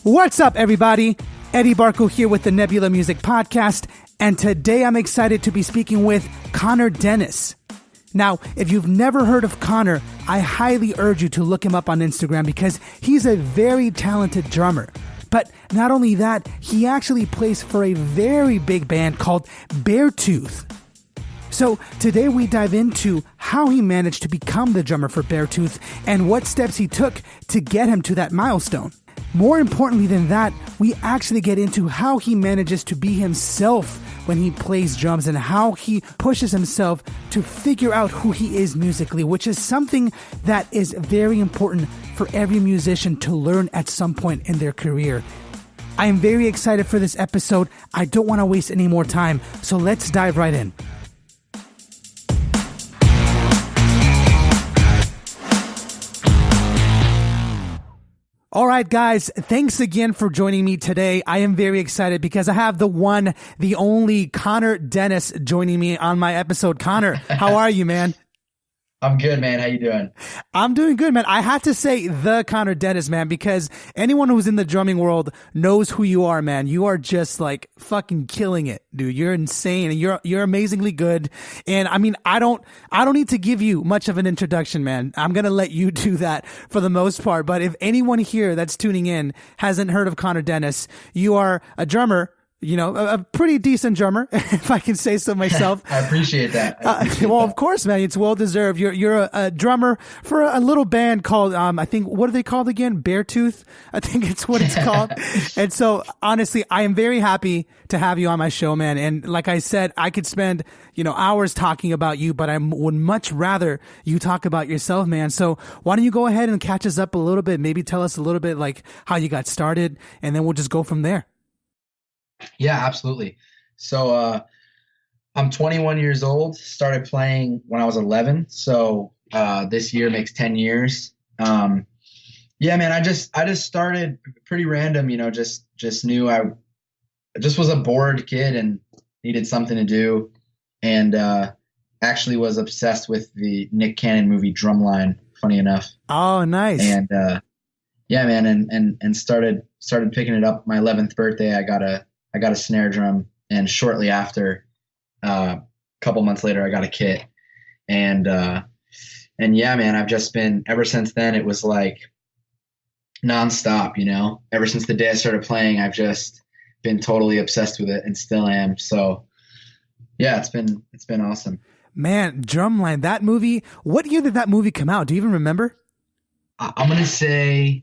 What's up, everybody? Eddie Barco here with the Nebula Music Podcast, and today I'm excited to be speaking with Connor Denis. Now, if you've never heard of Connor, I highly urge you to look him up on Instagram because he's a very talented drummer. But not only that, he actually plays for a very big band called Beartooth. So today we dive into how he managed to become the drummer for Beartooth and what steps he took to get him to that milestone. More importantly than that, we actually get into how he manages to be himself when he plays drums and how he pushes himself to figure out who he is musically, which is something that is very important for every musician to learn at some point in their career. I am very excited for this episode. I don't want to waste any more time, so let's dive right in. All right, guys, thanks again for joining me today. I am very excited because I have the one, the only Connor Denis joining me on my episode. Connor, how are you, man? I'm good, man. How you doing? I'm doing good, man. I have to say the Connor Denis, man, because anyone who's in the drumming world knows who you are, man. You are just like fucking killing it, dude. You're insane and you're amazingly good. And I mean, I don't need to give you much of an introduction, man. I'm going to let you do that for the most part. But if anyone here that's tuning in hasn't heard of Connor Denis, you are a drummer. You know, a pretty decent drummer, if I can say so myself. I appreciate that. Of course, man. It's well deserved. You're a drummer for a little band called, I think, what are they called again? Beartooth? I think it's what it's called. And so, honestly, I am very happy to have you on my show, man. And like I said, I could spend, hours talking about you, but I would much rather you talk about yourself, man. So why don't you go ahead and catch us up a little bit? Maybe tell us a little bit like how you got started, and then we'll just go from there. Yeah, absolutely. So I'm 21 years old, started playing when I was 11. So this year makes 10 years. Yeah, man, I just started pretty random, just knew I just was a bored kid and needed something to do. And actually was obsessed with the Nick Cannon movie Drumline, funny enough. Oh, nice. And yeah, man, and started picking it up. My 11th birthday, I got a snare drum, and shortly after, a couple months later, I got a kit. And yeah, man, I've just been, ever since then, it was like nonstop, ever since the day I started playing, I've just been totally obsessed with it and still am. So yeah, it's been awesome. Man, Drumline, that movie, what year did that movie come out? Do you even remember? I'm going to say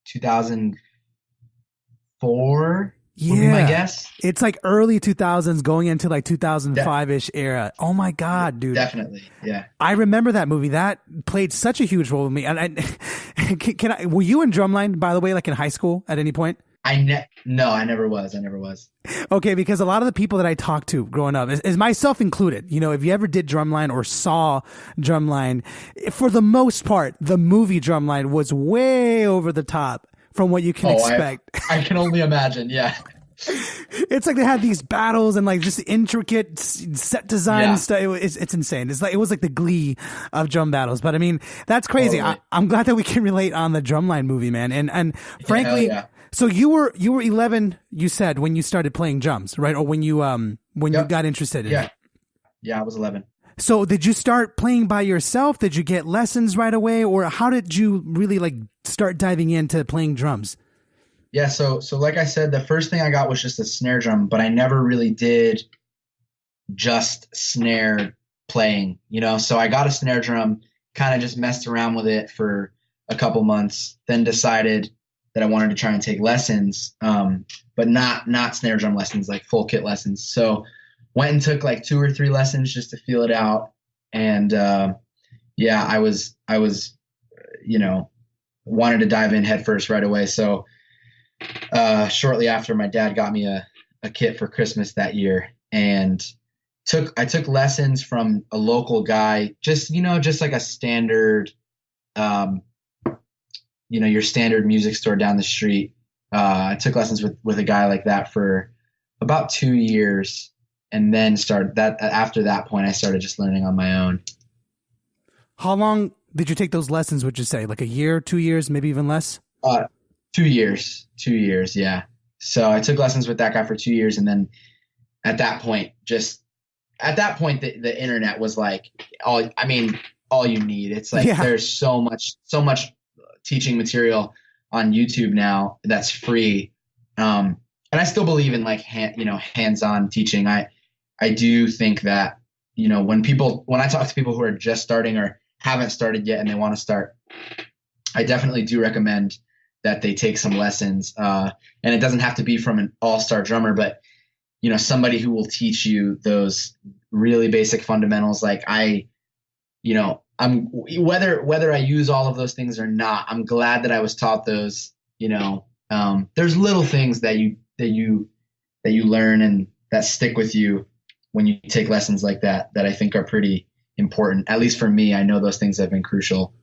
2004. Yeah, would be my guess. It's like early 2000s going into like 2005-ish era. Oh my God, dude. Definitely, yeah. I remember that movie. That played such a huge role with me. And were you in Drumline, by the way, like in high school at any point? No, I never was. Okay, because a lot of the people that I talked to growing up, is myself included, if you ever did Drumline or saw Drumline, for the most part, the movie Drumline was way over the top from what you can expect. I can only imagine, yeah. It's like they had these battles and like just intricate set design and stuff. It's insane. It was like the Glee of drum battles. But I mean, that's crazy. Totally. I'm glad that we can relate on the Drumline movie, man. And frankly, yeah. So you were 11, you said, when you started playing drums, right? Or when you you got interested in it. Yeah, I was 11. So did you start playing by yourself? Did you get lessons right away? Or how did you really like start diving into playing drums? Yeah, so like I said, the first thing I got was just a snare drum, but I never really did just snare playing, So I got a snare drum, kind of just messed around with it for a couple months, then decided that I wanted to try and take lessons, but not snare drum lessons, like full kit lessons. So went and took like 2 or 3 lessons just to feel it out. And yeah, I was wanted to dive in head first right away. So shortly after, my dad got me a kit for Christmas that year, and I took lessons from a local guy, just like a standard, your standard music store down the street. I took lessons with a guy like that for about 2 years, and then after that point, I started just learning on my own. How long did you take those lessons, would you say? Like a year, 2 years, maybe even less? 2 years. Yeah. So I took lessons with that guy for 2 years. And then at that point, the internet was like all you need. It's like, Yeah. there's so much teaching material on YouTube now that's free. And I still believe in like hands-on teaching. I do think that, when I talk to people who are just starting or haven't started yet and they want to start, I definitely do recommend that they take some lessons. And it doesn't have to be from an all-star drummer, but somebody who will teach you those really basic fundamentals. Like I'm whether I use all of those things or not, I'm glad that I was taught those. There's little things that you learn and that stick with you when you take lessons like that I think are pretty important. At least for me, I know those things have been crucial.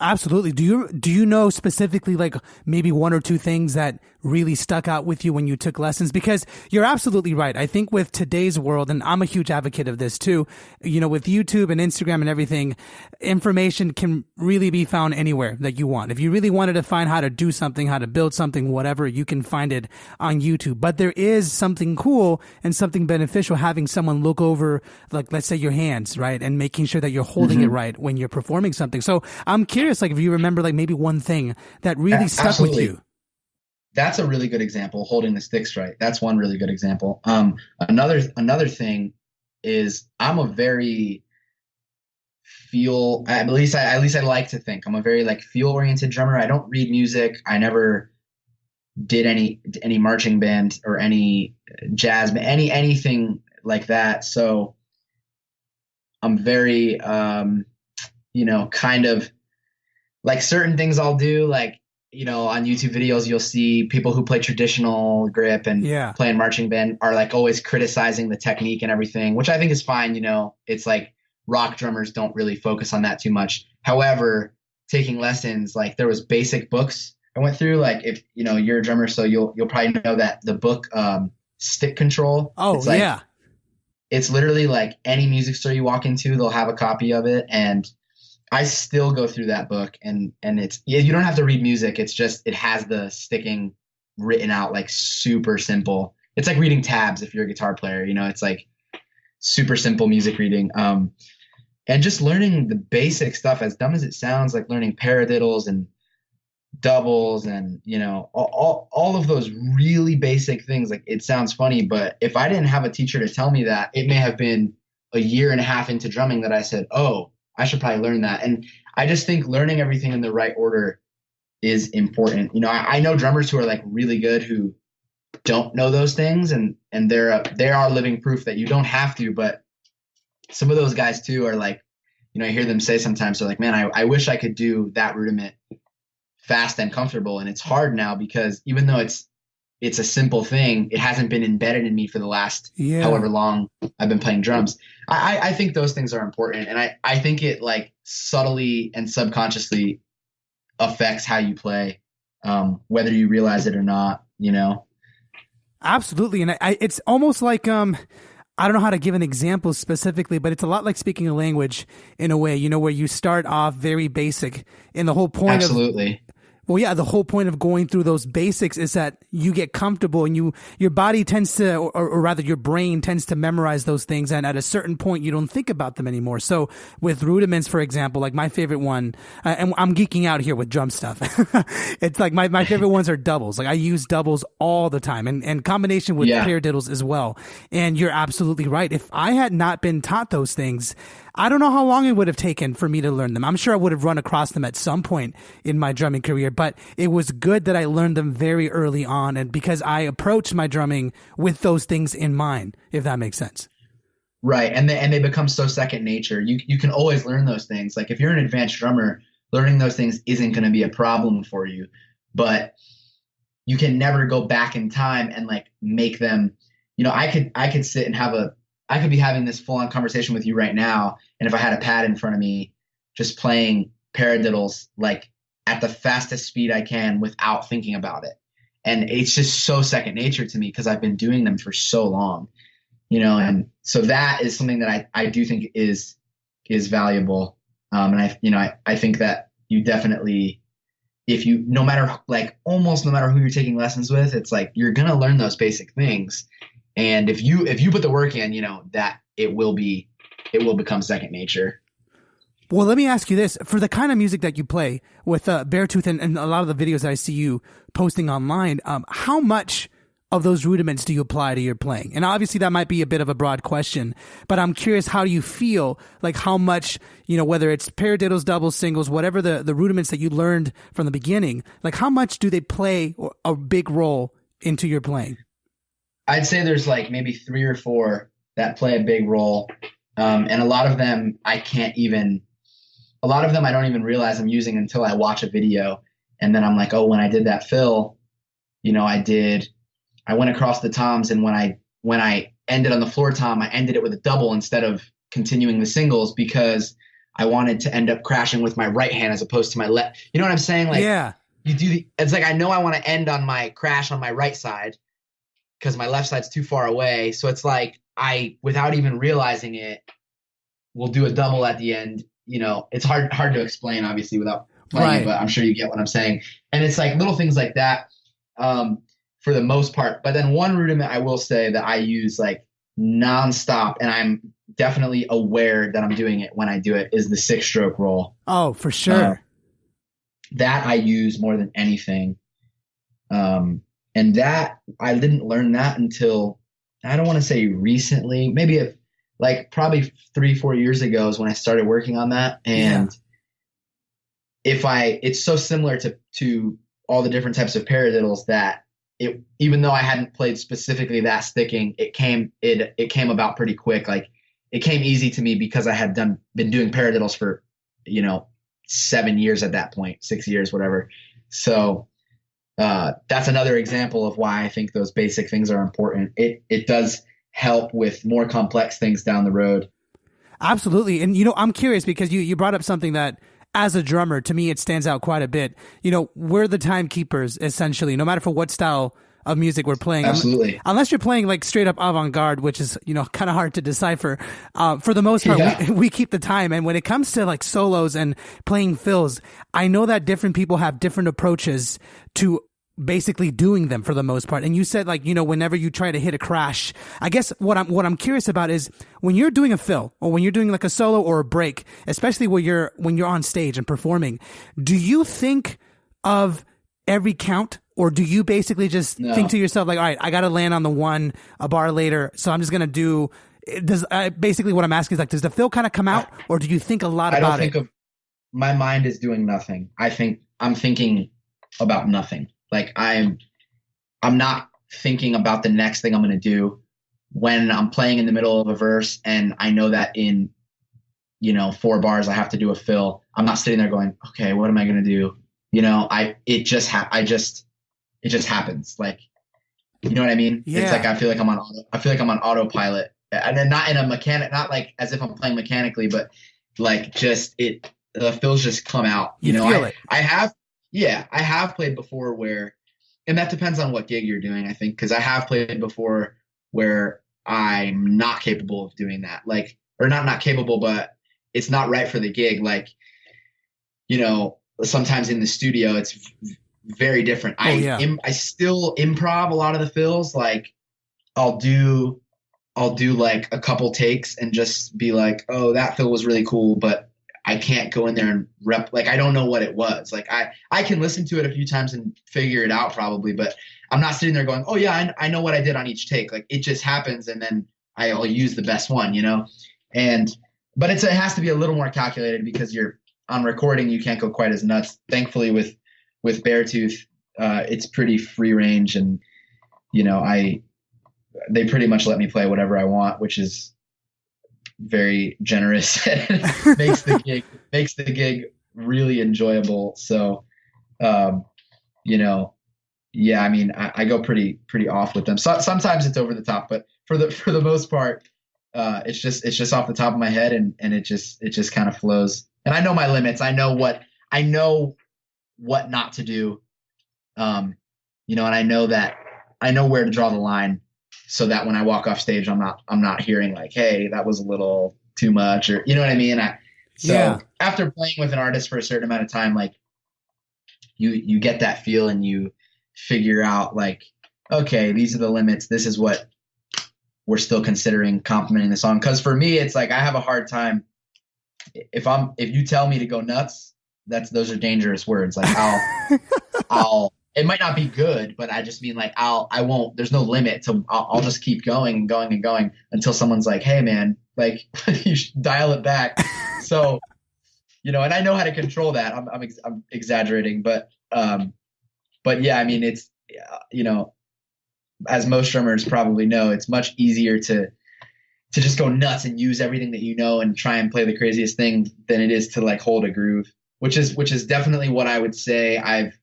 Absolutely. Do you know specifically like maybe one or two things that really stuck out with you when you took lessons? Because you're absolutely right. I think with today's world, and I'm a huge advocate of this too, with YouTube and Instagram and everything, information can really be found anywhere that you want. If you really wanted to find how to do something, how to build something, whatever, you can find it on YouTube. But there is something cool and something beneficial having someone look over, like, let's say your hands, right? And making sure that you're holding it right when you're performing something. So I'm curious, like if you remember like maybe one thing that really stuck Absolutely. with you. That's a really good example. Holding the sticks right. That's one really good example. Another thing is I'm a very at least I like to think I'm a very like feel oriented drummer. I don't read music. I never did any marching band or any jazz band, anything like that. So I'm very kind of like certain things I'll do, like on YouTube videos, you'll see people who play traditional grip and play in marching band are like always criticizing the technique and everything, which I think is fine. It's like rock drummers don't really focus on that too much. However, taking lessons, like there was basic books I went through, like if, you're a drummer, so you'll probably know that the book, Stick Control. Oh, it's like, yeah. It's literally like any music store you walk into, they'll have a copy of it. And I still go through that book and it's, you don't have to read music. It's just, it has the sticking written out, like super simple. It's like reading tabs if you're a guitar player, it's like super simple music reading. And just learning the basic stuff, as dumb as it sounds, like learning paradiddles and doubles and, all of those really basic things. Like it sounds funny, but if I didn't have a teacher to tell me that, it may have been a year and a half into drumming that I said, oh, I should probably learn that. And I just think learning everything in the right order is important. I know drummers who are like really good who don't know those things, and they are living proof that you don't have to. But some of those guys too are like, I hear them say sometimes, they're like, man, I wish I could do that rudiment fast and comfortable. And it's hard now because even though it's a simple thing, it hasn't been embedded in me for the last however long I've been playing drums. I think those things are important. And I think it like subtly and subconsciously affects how you play, whether you realize it or not, Absolutely. And it's almost like, I don't know how to give an example specifically, but it's a lot like speaking a language in a way, where you start off very basic and the whole point Absolutely. the whole point of going through those basics is that you get comfortable and your body tends to, or rather your brain tends to memorize those things. And at a certain point, you don't think about them anymore. So with rudiments, for example, like my favorite one, and I'm geeking out here with drum stuff. It's like my favorite ones are doubles. Like I use doubles all the time and combination with paradiddles as well. And you're absolutely right. If I had not been taught those things, I don't know how long it would have taken for me to learn them. I'm sure I would have run across them at some point in my drumming career, but it was good that I learned them very early on, and because I approached my drumming with those things in mind, if that makes sense. Right. And they become so second nature. You can always learn those things. Like if you're an advanced drummer, learning those things isn't going to be a problem for you, but you can never go back in time and like make them, I could sit and I could be having this full on conversation with you right now. And if I had a pad in front of me, just playing paradiddles, like at the fastest speed I can without thinking about it. And it's just so second nature to me because I've been doing them for so long, and so that is something that I do think is valuable. And I think that you definitely if you, no matter like almost no matter who you're taking lessons with, it's like you're gonna learn those basic things. And if you put the work in, that it will become second nature. Well, let me ask you this. For the kind of music that you play with Beartooth and a lot of the videos that I see you posting online, how much of those rudiments do you apply to your playing? And obviously that might be a bit of a broad question, but I'm curious, how do you feel, like how much, whether it's paradiddles, doubles, singles, whatever the rudiments that you learned from the beginning, like how much do they play a big role into your playing? I'd say there's like maybe 3 or 4 that play a big role. And a lot of them I don't even realize I'm using until I watch a video. And then I'm like, oh, when I did that fill, I went across the toms, and when I ended on the floor tom, I ended it with a double instead of continuing the singles because I wanted to end up crashing with my right hand as opposed to my left. You know what I'm saying? Like, yeah. It's like I know I want to end on my crash on my right side because my left side's too far away. So it's like I, without even realizing it, will do a double at the end. It's hard to explain obviously without playing it, but I'm sure you get what I'm saying. And it's like little things like that. For the most part. But then one rudiment I will say that I use like nonstop, and I'm definitely aware that I'm doing it when I do it, is the 6-stroke roll. Oh, for sure. That I use more than anything. And that I didn't learn that until, I don't want to say recently, maybe probably 3-4 years ago is when I started working on that. And it's so similar to all the different types of paradiddles that even though I hadn't played specifically that sticking, it came about pretty quick. Like it came easy to me because I had been doing paradiddles for 7 years at that point, 6 years, whatever. So that's another example of why I think those basic things are important. It does help with more complex things down the road. Absolutely. And I'm curious because you brought up something that, as a drummer, to me, it stands out quite a bit. We're the timekeepers, essentially, no matter for what style of music we're playing. Absolutely. Unless you're playing like straight up avant-garde, which is, kind of hard to decipher. For the most part, we keep the time. And when it comes to like solos and playing fills, I know that different people have different approaches to basically doing them for the most part. And you said like, whenever you try to hit a crash, I guess what I'm curious about is when you're doing a fill or when you're doing like a solo or a break, especially when you're on stage and performing, do you think of every count, or do you basically just think to yourself like, all right, I got to land on the one a bar later, so I'm just going to do, basically what I'm asking is like, does the fill kind of come out, or do you think a lot about it? My mind is doing nothing. I'm thinking about nothing. Like I'm not thinking about the next thing I'm going to do when I'm playing in the middle of a verse and I know that in, 4 bars I have to do a fill. I'm not sitting there going, okay, what am I going to do? It just happens. Like, you know what I mean? Yeah. It's like I feel like I'm on autopilot, and then not in a mechanic, not like as if I'm playing mechanically, but like the fills just come out. I have played before where, and that depends on what gig you're doing, I think, because I have played before where I'm not capable of doing that, like, or not capable, but it's not right for the gig. Like, sometimes in the studio, it's very different. I still improv a lot of the fills. Like I'll do like a couple takes and just be like, oh, that fill was really cool, but I can't go in there and like, I don't know what it was. Like I can listen to it a few times and figure it out probably, but I'm not sitting there going, oh yeah, I know what I did on each take. Like it just happens. And then I'll use the best one, but it has to be a little more calculated because you're on recording. You can't go quite as nuts. Thankfully with Beartooth, it's pretty free range, and they pretty much let me play whatever I want, which is very generous. makes the gig really enjoyable. So, I mean, I go pretty off with them. So, sometimes it's over the top, but for the most part, it's just off the top of my head, and it just kind of flows. And I know my limits. I know what not to do. And I know where to draw the line, so that when I walk off stage, I'm not hearing like, hey, that was a little too much, or you know what I mean? After playing with an artist for a certain amount of time, like you get that feel and you figure out like, okay, these are the limits. This is what we're still considering complimenting the song. Cause for me, it's like, I have a hard time. If you tell me to go nuts, those are dangerous words. Like it might not be good, but I just mean like, I won't, there's no limit to, I'll just keep going and going and going until someone's like, hey man, like you should dial it back. So, and I know how to control that. I'm exaggerating, but yeah, I mean, it's, as most drummers probably know, it's much easier to just go nuts and use everything that you know and try and play the craziest thing than it is to like hold a groove, which is definitely what I would say I've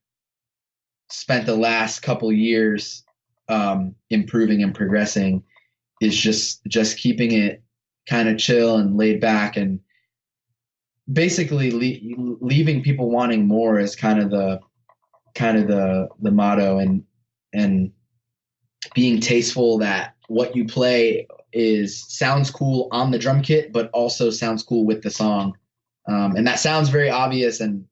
spent the last couple years improving and progressing, is just keeping it kind of chill and laid back, and basically leaving people wanting more is kind of the motto, and being tasteful that what you play sounds cool on the drum kit, but also sounds cool with the song. And that sounds very obvious, and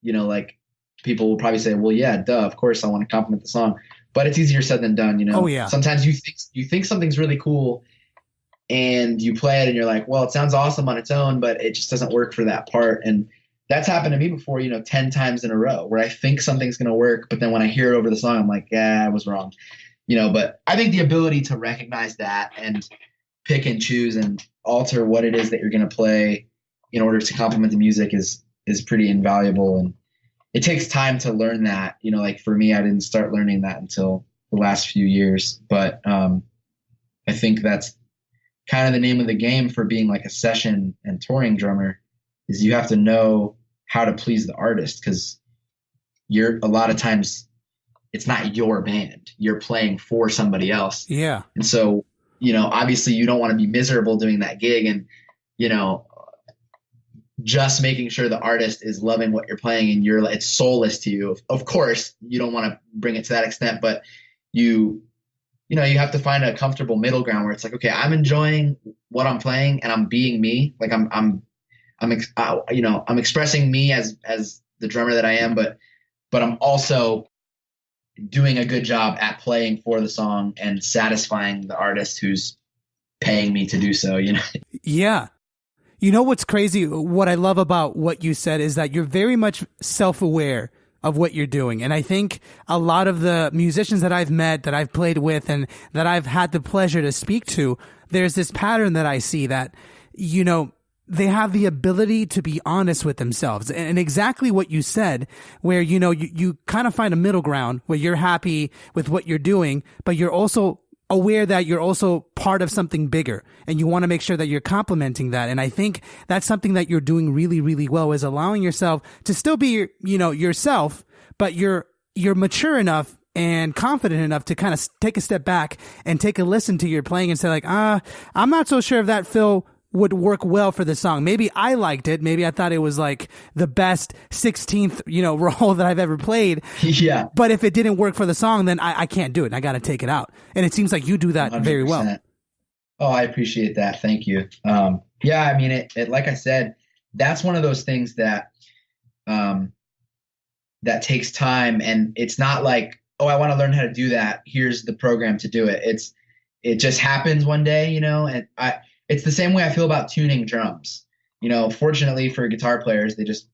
like people will probably say, well, yeah, duh, of course I want to compliment the song, but it's easier said than done. Oh yeah. Sometimes you think something's really cool and you play it and you're like, well, it sounds awesome on its own, but it just doesn't work for that part. And that's happened to me before, 10 times in a row, where I think something's going to work, but then when I hear it over the song, I'm like, yeah, I was wrong. But I think the ability to recognize that and pick and choose and alter what it is that you're going to play in order to complement the music is pretty invaluable. And it takes time to learn that. Like for me, I didn't start learning that until the last few years, but I think that's kind of the name of the game for being like a session and touring drummer, is you have to know how to please the artist, because a lot of times it's not your band. You're playing for somebody else. Yeah. And so, obviously you don't want to be miserable doing that gig, and, just making sure the artist is loving what you're playing and it's soulless to you. Of course, you don't want to bring it to that extent, but you have to find a comfortable middle ground where it's like, okay, I'm enjoying what I'm playing and I'm being me. Like I'm expressing me as the drummer that I am, but I'm also doing a good job at playing for the song and satisfying the artist who's paying me to do so, Yeah. What's crazy? What I love about what you said is that you're very much self-aware of what you're doing. And I think a lot of the musicians that I've met, that I've played with, and that I've had the pleasure to speak to, there's this pattern that I see that, they have the ability to be honest with themselves. And exactly what you said, where, you kind of find a middle ground where you're happy with what you're doing, but you're also aware that you're also part of something bigger, and you want to make sure that you're complementing that. And I think that's something that you're doing really, really well, is allowing yourself to still be, yourself, but you're mature enough and confident enough to kind of take a step back and take a listen to your playing and say like, I'm not so sure if that fill would work well for the song. Maybe I liked it. Maybe I thought it was like the best 16th, roll that I've ever played. Yeah. But if it didn't work for the song, then I can't do it. I got to take it out. And it seems like you do that 100%. Very well. Oh, I appreciate that. Thank you. Yeah, I mean, it like I said, that's one of those things that, that takes time, and it's not like, oh, I want to learn how to do that. Here's the program to do it. It just happens one day, and it's the same way I feel about tuning drums. Fortunately for guitar players, they just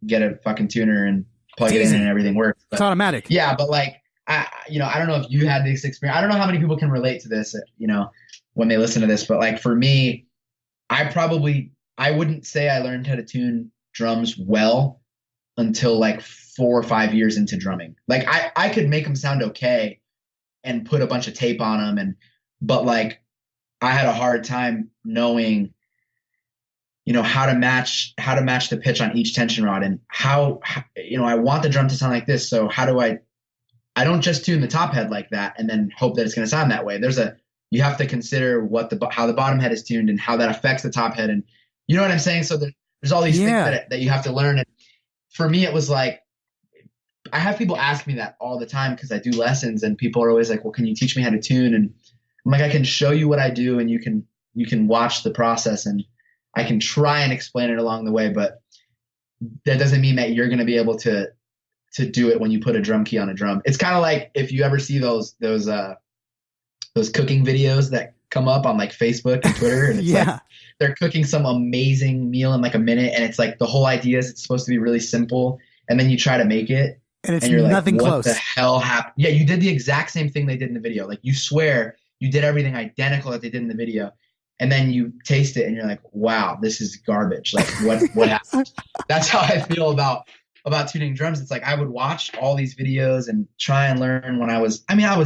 get a fucking tuner and plug it in and everything works. It's automatic. Yeah, but like, I don't know if you had this experience. I don't know how many people can relate to this, when they listen to this. But like for me, I wouldn't say I learned how to tune drums well until like 4 or 5 years into drumming. Like I could make them sound okay and put a bunch of tape on them, but like, I had a hard time knowing, how to match the pitch on each tension rod, and how I want the drum to sound like this. So how do I don't just tune the top head like that and then hope that it's going to sound that way. You have to consider how the bottom head is tuned and how that affects the top head. And you know what I'm saying? So there's all these things that you have to learn. And for me, it was like, I have people ask me that all the time, because I do lessons, and people are always like, well, can you teach me how to tune? And I'm like, I can show you what I do, and you can watch the process, and I can try and explain it along the way, but that doesn't mean that you're going to be able to to do it when you put a drum key on a drum. It's kind of like if you ever see those cooking videos that come up on like Facebook and Twitter, and it's like they're cooking some amazing meal in like a minute, and it's like the whole idea is it's supposed to be really simple, and then you try to make it, and it's you're nothing like, what close. the hell happened? Yeah, you did the exact same thing they did in the video. Like you swear you did everything identical that they did in the video, and then you taste it and you're like, wow, this is garbage. Like what happened? That's how I feel about tuning drums. It's like I would watch all these videos and try and learn when I was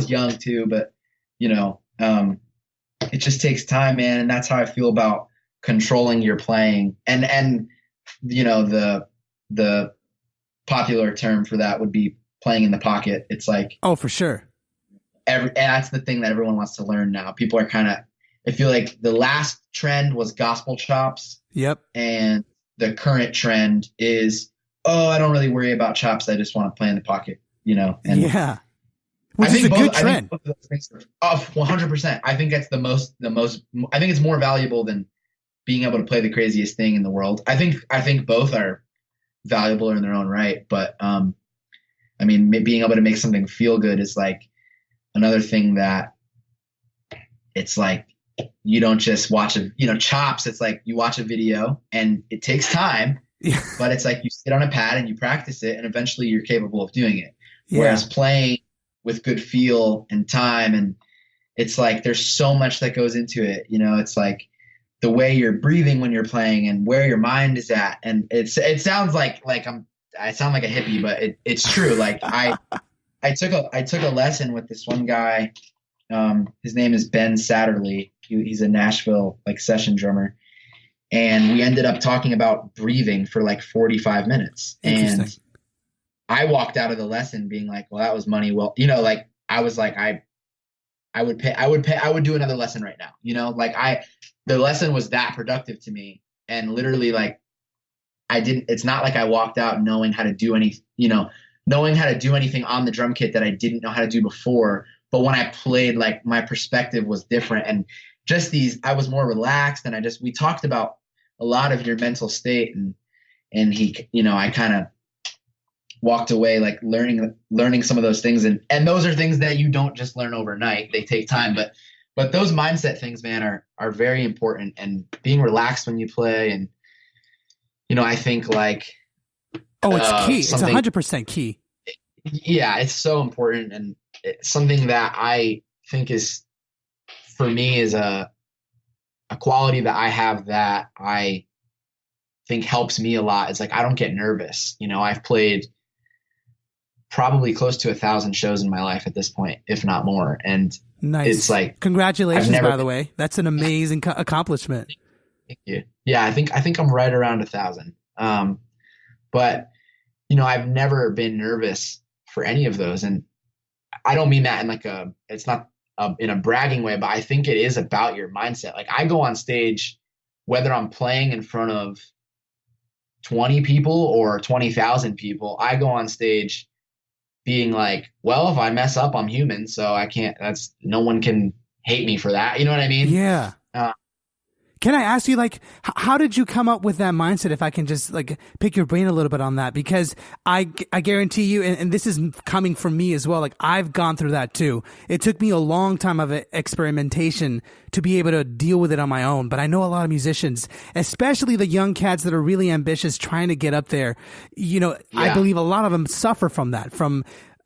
young too, but it just takes time, man. And that's how I feel about controlling your playing. And the popular term for that would be playing in the pocket. It's like, oh, for sure. And that's the thing that everyone wants to learn now. People are I feel like the last trend was gospel chops. Yep. And the current trend is, oh, I don't really worry about chops. I just want to play in the pocket, And yeah. Which is a good trend. I think both of those things are 100%. I think that's the most, I think it's more valuable than being able to play the craziest thing in the world. I think both are valuable in their own right. But, being able to make something feel good is like another thing that it's like, you don't just watch chops. It's like you watch a video and it takes time, but it's like you sit on a pad and you practice it and eventually you're capable of doing it. Yeah. Whereas playing with good feel and time, and it's like there's so much that goes into it. It's like the way you're breathing when you're playing and where your mind is at. And it sounds like I sound like a hippie, but it's true. Like I took a lesson with this one guy. His name is Ben Satterley. He's a Nashville session drummer, and we ended up talking about breathing for 45 minutes. And I walked out of the lesson being like, well, that was money. Well, I was like, I would do another lesson right now. The lesson was that productive to me. And literally it's not like I walked out knowing how to do anything on the drum kit that I didn't know how to do before. But when I played, my perspective was different, and I was more relaxed, and we talked about a lot of your mental state, and I kind of walked away learning some of those things, and those are things that you don't just learn overnight. They take time, but those mindset things, man, are very important, and being relaxed when you play, and I think it's key. It's 100% key. Yeah, it's so important, and it's something that I think is, for me, is a quality that I have that I think helps me a lot. It's I don't get nervous. I've played probably close to 1,000 shows in my life at this point, if not more. And nice. It's congratulations, by the way. That's an amazing accomplishment. Thank you. Yeah, I think I'm right around 1,000. But I've never been nervous for any of those, and I don't mean that in it's not in a bragging way, but I think it is about your mindset. I go on stage, whether I'm playing in front of 20 people or 20,000 people, I go on stage being well, if I mess up, I'm human, so I can't, no one can hate me for that. You know what I mean? Yeah. Can I ask you, how did you come up with that mindset? If I can just pick your brain a little bit on that, because I guarantee you, and this is coming from me as well. I've gone through that too. It took me a long time of experimentation to be able to deal with it on my own. But I know a lot of musicians, especially the young cats that are really ambitious, trying to get up there. Yeah. I believe a lot of them suffer from that,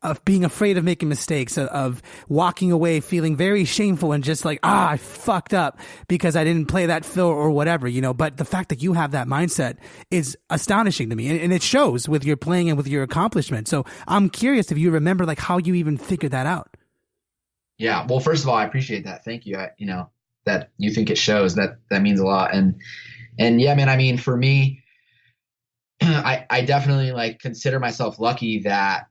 of being afraid of making mistakes, of walking away feeling very shameful and just I fucked up because I didn't play that fill or whatever, But the fact that you have that mindset is astonishing to me, and it shows with your playing and with your accomplishment. So I'm curious if you remember how you even figured that out. Yeah. Well, first of all, I appreciate that. Thank you. That you think it shows. That means a lot. And yeah, man, for me, I definitely consider myself lucky that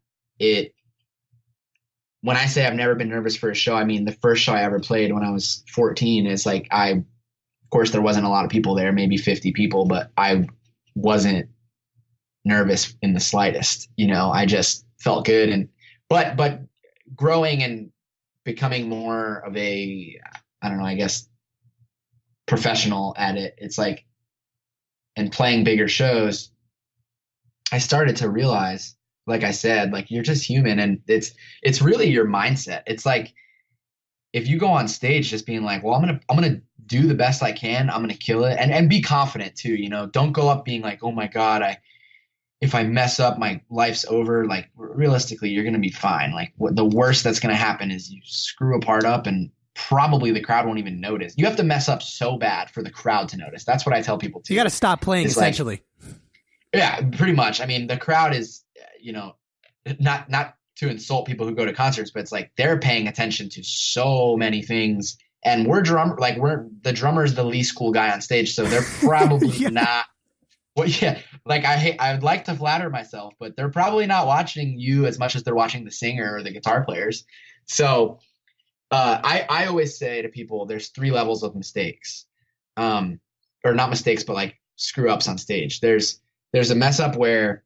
when I say I've never been nervous for a show, the first show I ever played when I was 14 is of course there wasn't a lot of people there, maybe 50 people, but I wasn't nervous in the slightest. I just felt good. But growing and becoming more of a, I don't know, I guess professional at it, it's and playing bigger shows, I started to realize like I said, like you're just human, and it's really your mindset. It's like if you go on stage just being like, well, I'm gonna do the best I can, I'm gonna kill it, and be confident too, you know. Don't go up being like, oh my God, if I mess up, my life's over. Like realistically, you're gonna be fine. Like the worst that's gonna happen is you screw a part up, and probably the crowd won't even notice. You have to mess up so bad for the crowd to notice. That's what I tell people too. You got to stop playing, it's essentially. Like, yeah, pretty much. I mean, the crowd is, you know, not to insult people who go to concerts, but it's like they're paying attention to so many things. And we're the drummer's the least cool guy on stage, so they're probably Yeah. not. Well, yeah, like I would like to flatter myself, but they're probably not watching you as much as they're watching the singer or the guitar players. So I always say to people, there's 3 levels of mistakes, or not mistakes, but like screw ups on stage. There's a mess up where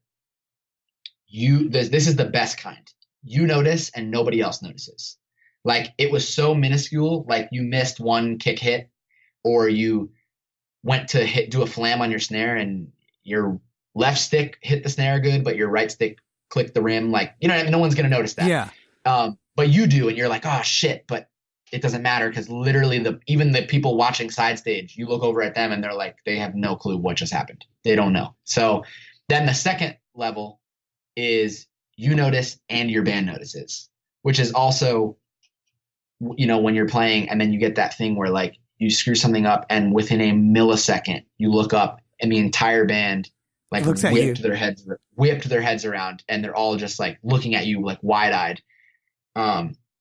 this is the best kind. You notice and nobody else notices. Like it was so minuscule, like you missed one kick hit, or you went to do a flam on your snare and your left stick hit the snare good, but your right stick clicked the rim. Like, you know, no one's going to notice that. Yeah. But you do, and you're like, oh shit, but it doesn't matter because literally even the people watching side stage, you look over at them and they're like, they have no clue what just happened. They don't know. So then the second level is you notice and your band notices, which is also, you know, when you're playing and then you get that thing where like you screw something up and within a millisecond you look up and the entire band like whipped their heads around and they're all just like looking at you like wide-eyed.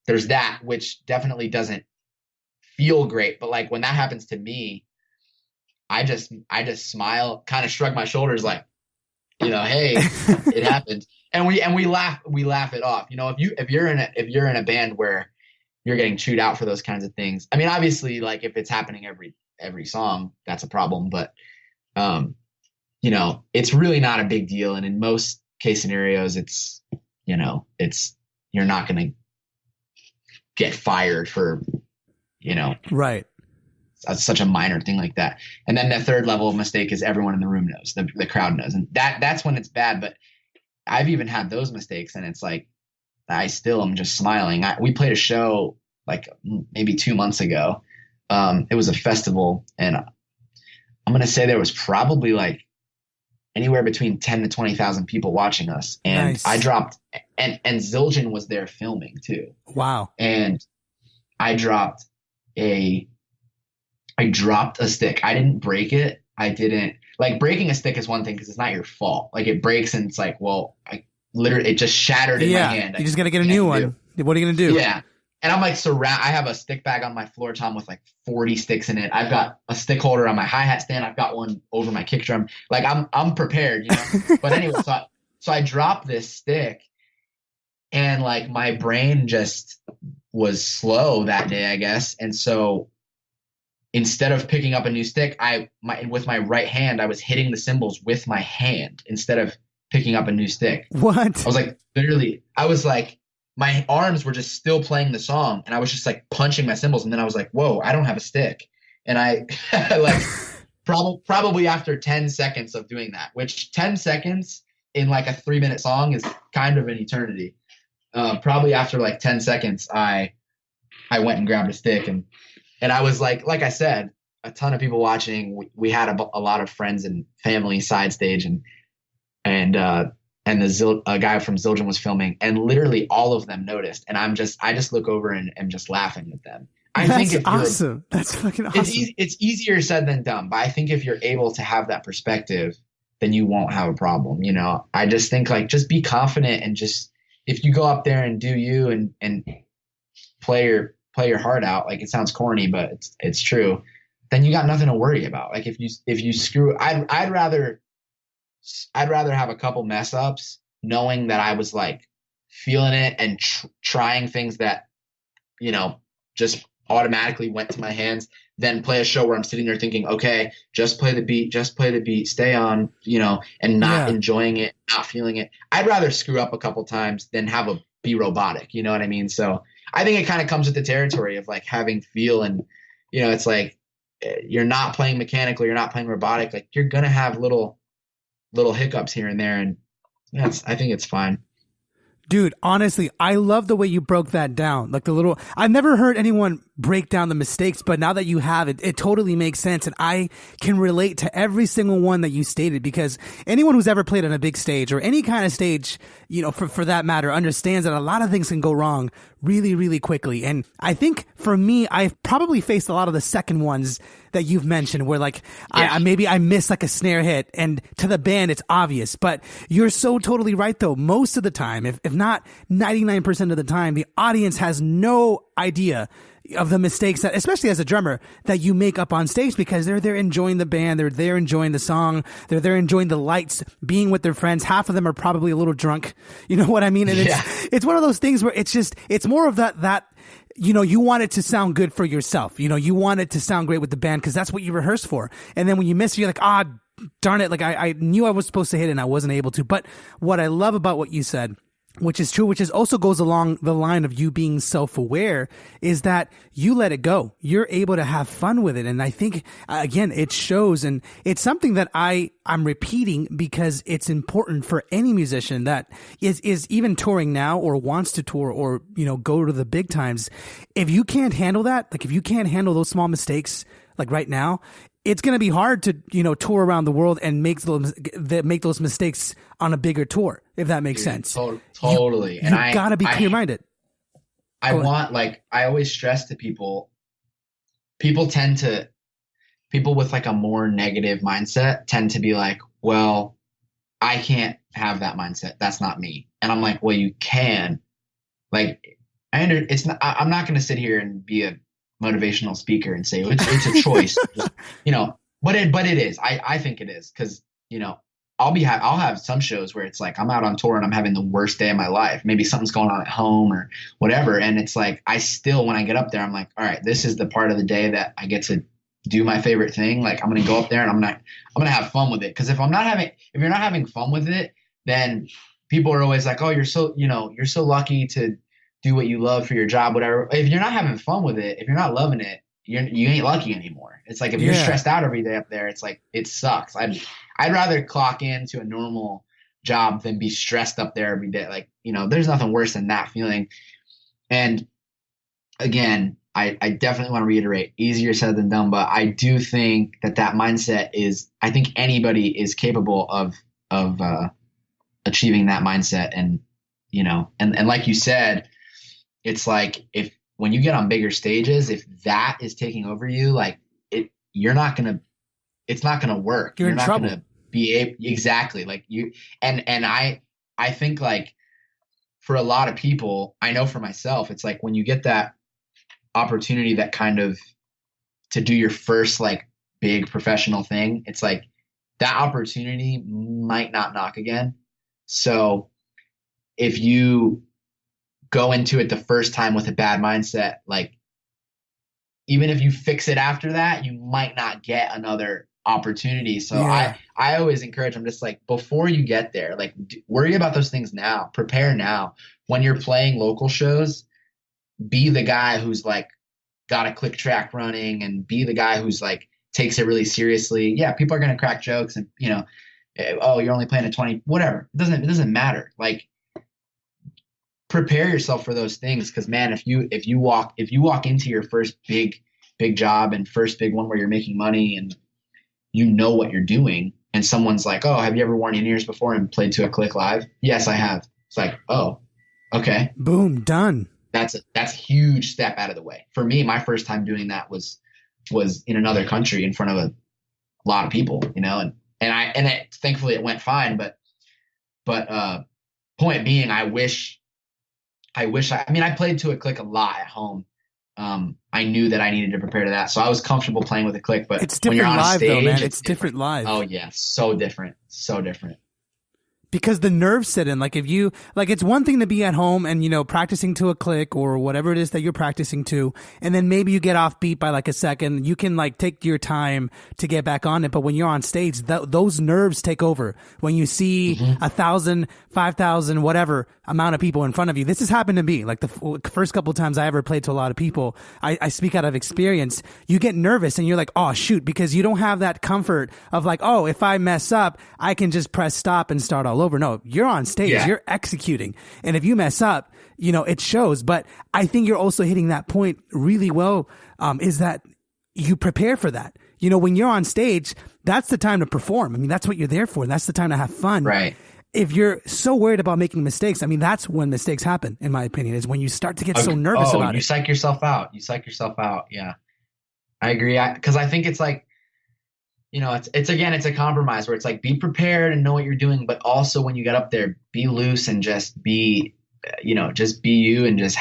There's that, which definitely doesn't feel great, but like when that happens to me, I just smile, kind of shrug my shoulders like, you know, hey, it happened. And we laugh it off. You know, if you're in a band where you're getting chewed out for those kinds of things. I mean, obviously like if it's happening every song, that's a problem, but you know, it's really not a big deal. And in most case scenarios, it's, you know, you're not going to get fired for, you know, right. Such a minor thing like that. And then the third level of mistake is everyone in the room knows, the crowd knows. And that's when it's bad. But I've even had those mistakes and it's like, I still am just smiling. We played a show like maybe 2 months ago. It was a festival and I'm going to say there was probably like anywhere between 10 to 20,000 people watching us. And nice. I dropped and Zildjian was there filming too. Wow. And I dropped a stick. I didn't break it. I didn't like breaking a stick is one thing because it's not your fault. Like it breaks and it's like, well, it just shattered in my hand. You just got to get a new one. What are you going to do? Yeah. And I'm like I have a stick bag on my floor tom with like 40 sticks in it. I've got a stick holder on my hi-hat stand. I've got one over my kick drum. Like I'm prepared, you know. But anyway, so I dropped this stick and like my brain just was slow that day, I guess. And so instead of picking up a new stick, with my right hand, I was hitting the cymbals with my hand instead of picking up a new stick. What? I was like, literally, my arms were just still playing the song and I was just like punching my cymbals. And then I was like, whoa, I don't have a stick. And I like probably after 10 seconds of doing that, which 10 seconds in like a 3-minute song is kind of an eternity. Probably after like 10 seconds, I went and grabbed a stick and I was like I said, a ton of people watching. We had a lot of friends and family side stage and a guy from Zildjian was filming and literally all of them noticed. And I just look over and am just laughing with them. That's awesome. That's fucking awesome. It's easier said than done, but I think if you're able to have that perspective, then you won't have a problem. You know, I just think like, just be confident and just, if you go up there and do you and play your heart out, like it sounds corny, but it's true, then you got nothing to worry about. Like if you screw, I'd rather have a couple mess ups knowing that I was like feeling it and trying things that, you know, just automatically went to my hands than play a show where I'm sitting there thinking, okay, just play the beat, stay on, you know, and not enjoying it, not feeling it. I'd rather screw up a couple times than be robotic. You know what I mean? So I think it kind of comes with the territory of like having feel and, you know, it's like you're not playing mechanical, you're not playing robotic. Like you're going to have little hiccups here and there. And I think it's fine. Dude, honestly, I love the way you broke that down. Like I've never heard anyone break down the mistakes, but now that you have it, it totally makes sense. And I can relate to every single one that you stated, because anyone who's ever played on a big stage or any kind of stage, for that matter, understands that a lot of things can go wrong really, really quickly. And I think for me, I've probably faced a lot of the second ones that you've mentioned where maybe I miss like a snare hit, and to the band, it's obvious, but you're so totally right though. Most of the time, if not 99% of the time, the audience has no idea of the mistakes that, especially as a drummer, that you make up on stage, because they're there enjoying the band, they're there enjoying the song, they're there enjoying the lights, being with their friends. Half of them are probably a little drunk. You know what I mean? And it's one of those things where it's more of that, you want it to sound good for yourself. You want it to sound great with the band because that's what you rehearsed for. And then when you miss it, you're like, darn it. Like I knew I was supposed to hit it and I wasn't able to. But what I love about what you said, which is true, which is also goes along the line of you being self-aware, is that you let it go. You're able to have fun with it. And I think, again, it shows. And it's something that I'm repeating because it's important for any musician that is even touring now or wants to tour or, go to the big times. If you can't handle that, like if you can't handle those small mistakes, like right now, it's going to be hard to, tour around the world and make those mistakes on a bigger tour, if that makes sense. Totally. You got to be clear-minded. I always stress to people with like a more negative mindset tend to be like, well, I can't have that mindset. That's not me. And I'm like, well, you can. Like, I'm not going to sit here and be a motivational speaker and say it's a choice, but it is. I think it is, because I'll have some shows where it's like I'm out on tour and I'm having the worst day of my life. Maybe something's going on at home or whatever, and it's like I still, when I get up there, I'm like, all right, this is the part of the day that I get to do my favorite thing. Like I'm gonna go up there and I'm gonna have fun with it. Because if you're not having fun with it, then people are always like, oh, you're so lucky to do what you love for your job, whatever. If you're not having fun with it, if you're not loving it, you ain't lucky anymore. It's like if you're stressed out every day up there, it's like it sucks. I'd rather clock into a normal job than be stressed up there every day. Like, there's nothing worse than that feeling. And again, I definitely want to reiterate, easier said than done, but I do think that mindset I think anybody is capable of achieving that mindset. And, and like you said, it's like when you get on bigger stages, if that is taking over you, like it's not going to work. You're in not trouble. Going to be able, exactly. Like you, and I think like for a lot of people, I know for myself, it's like when you get that opportunity, that kind of to do your first like big professional thing, it's like that opportunity might not knock again. So if you go into it the first time with a bad mindset, like even if you fix it after that, you might not get another opportunity. So I always encourage them, just like before you get there, like worry about those things now, prepare now. When you're playing local shows, be the guy who's like got a click track running, and be the guy who's like takes it really seriously. Yeah, people are going to crack jokes and oh, you're only playing at 20, whatever. It doesn't matter. Like, prepare yourself for those things, because man, if you walk into your first big job and first big one where you're making money and you know what you're doing, and someone's like, oh, have you ever worn in-ears before and played to a click live? Yes, I have. It's like, oh, okay, boom, done. That's a huge step out of the way. For me, my first time doing that was in another country in front of a lot of people, and thankfully it went fine, but point being, I played to a click a lot at home. I knew that I needed to prepare to that, so I was comfortable playing with a click. But it's different when you're on live, stage, though, man. It's different live. Oh yeah, so different. Because the nerves sit in. Like if you it's one thing to be at home and practicing to a click or whatever it is that you're practicing to, and then maybe you get off beat by like a second. You can like take your time to get back on it. But when you're on stage, those nerves take over. When you see 1,000, 5,000, whatever amount of people in front of you. This has happened to me. Like the first couple of times I ever played to a lot of people, I speak out of experience. You get nervous and you're like, oh shoot, because you don't have that comfort of like, oh, if I mess up, I can just press stop and start all over. No, you're on stage, you're executing. And if you mess up, it shows. But I think you're also hitting that point really well, is that you prepare for that. When you're on stage, that's the time to perform. I mean, that's what you're there for. That's the time to have fun. Right. If you're so worried about making mistakes, I mean, that's when mistakes happen, in my opinion, is when you start to get so nervous about it. You psych yourself out. Yeah. I agree. Because I think it's like, it's a compromise where it's like, be prepared and know what you're doing. But also when you get up there, be loose and just be, just be you and just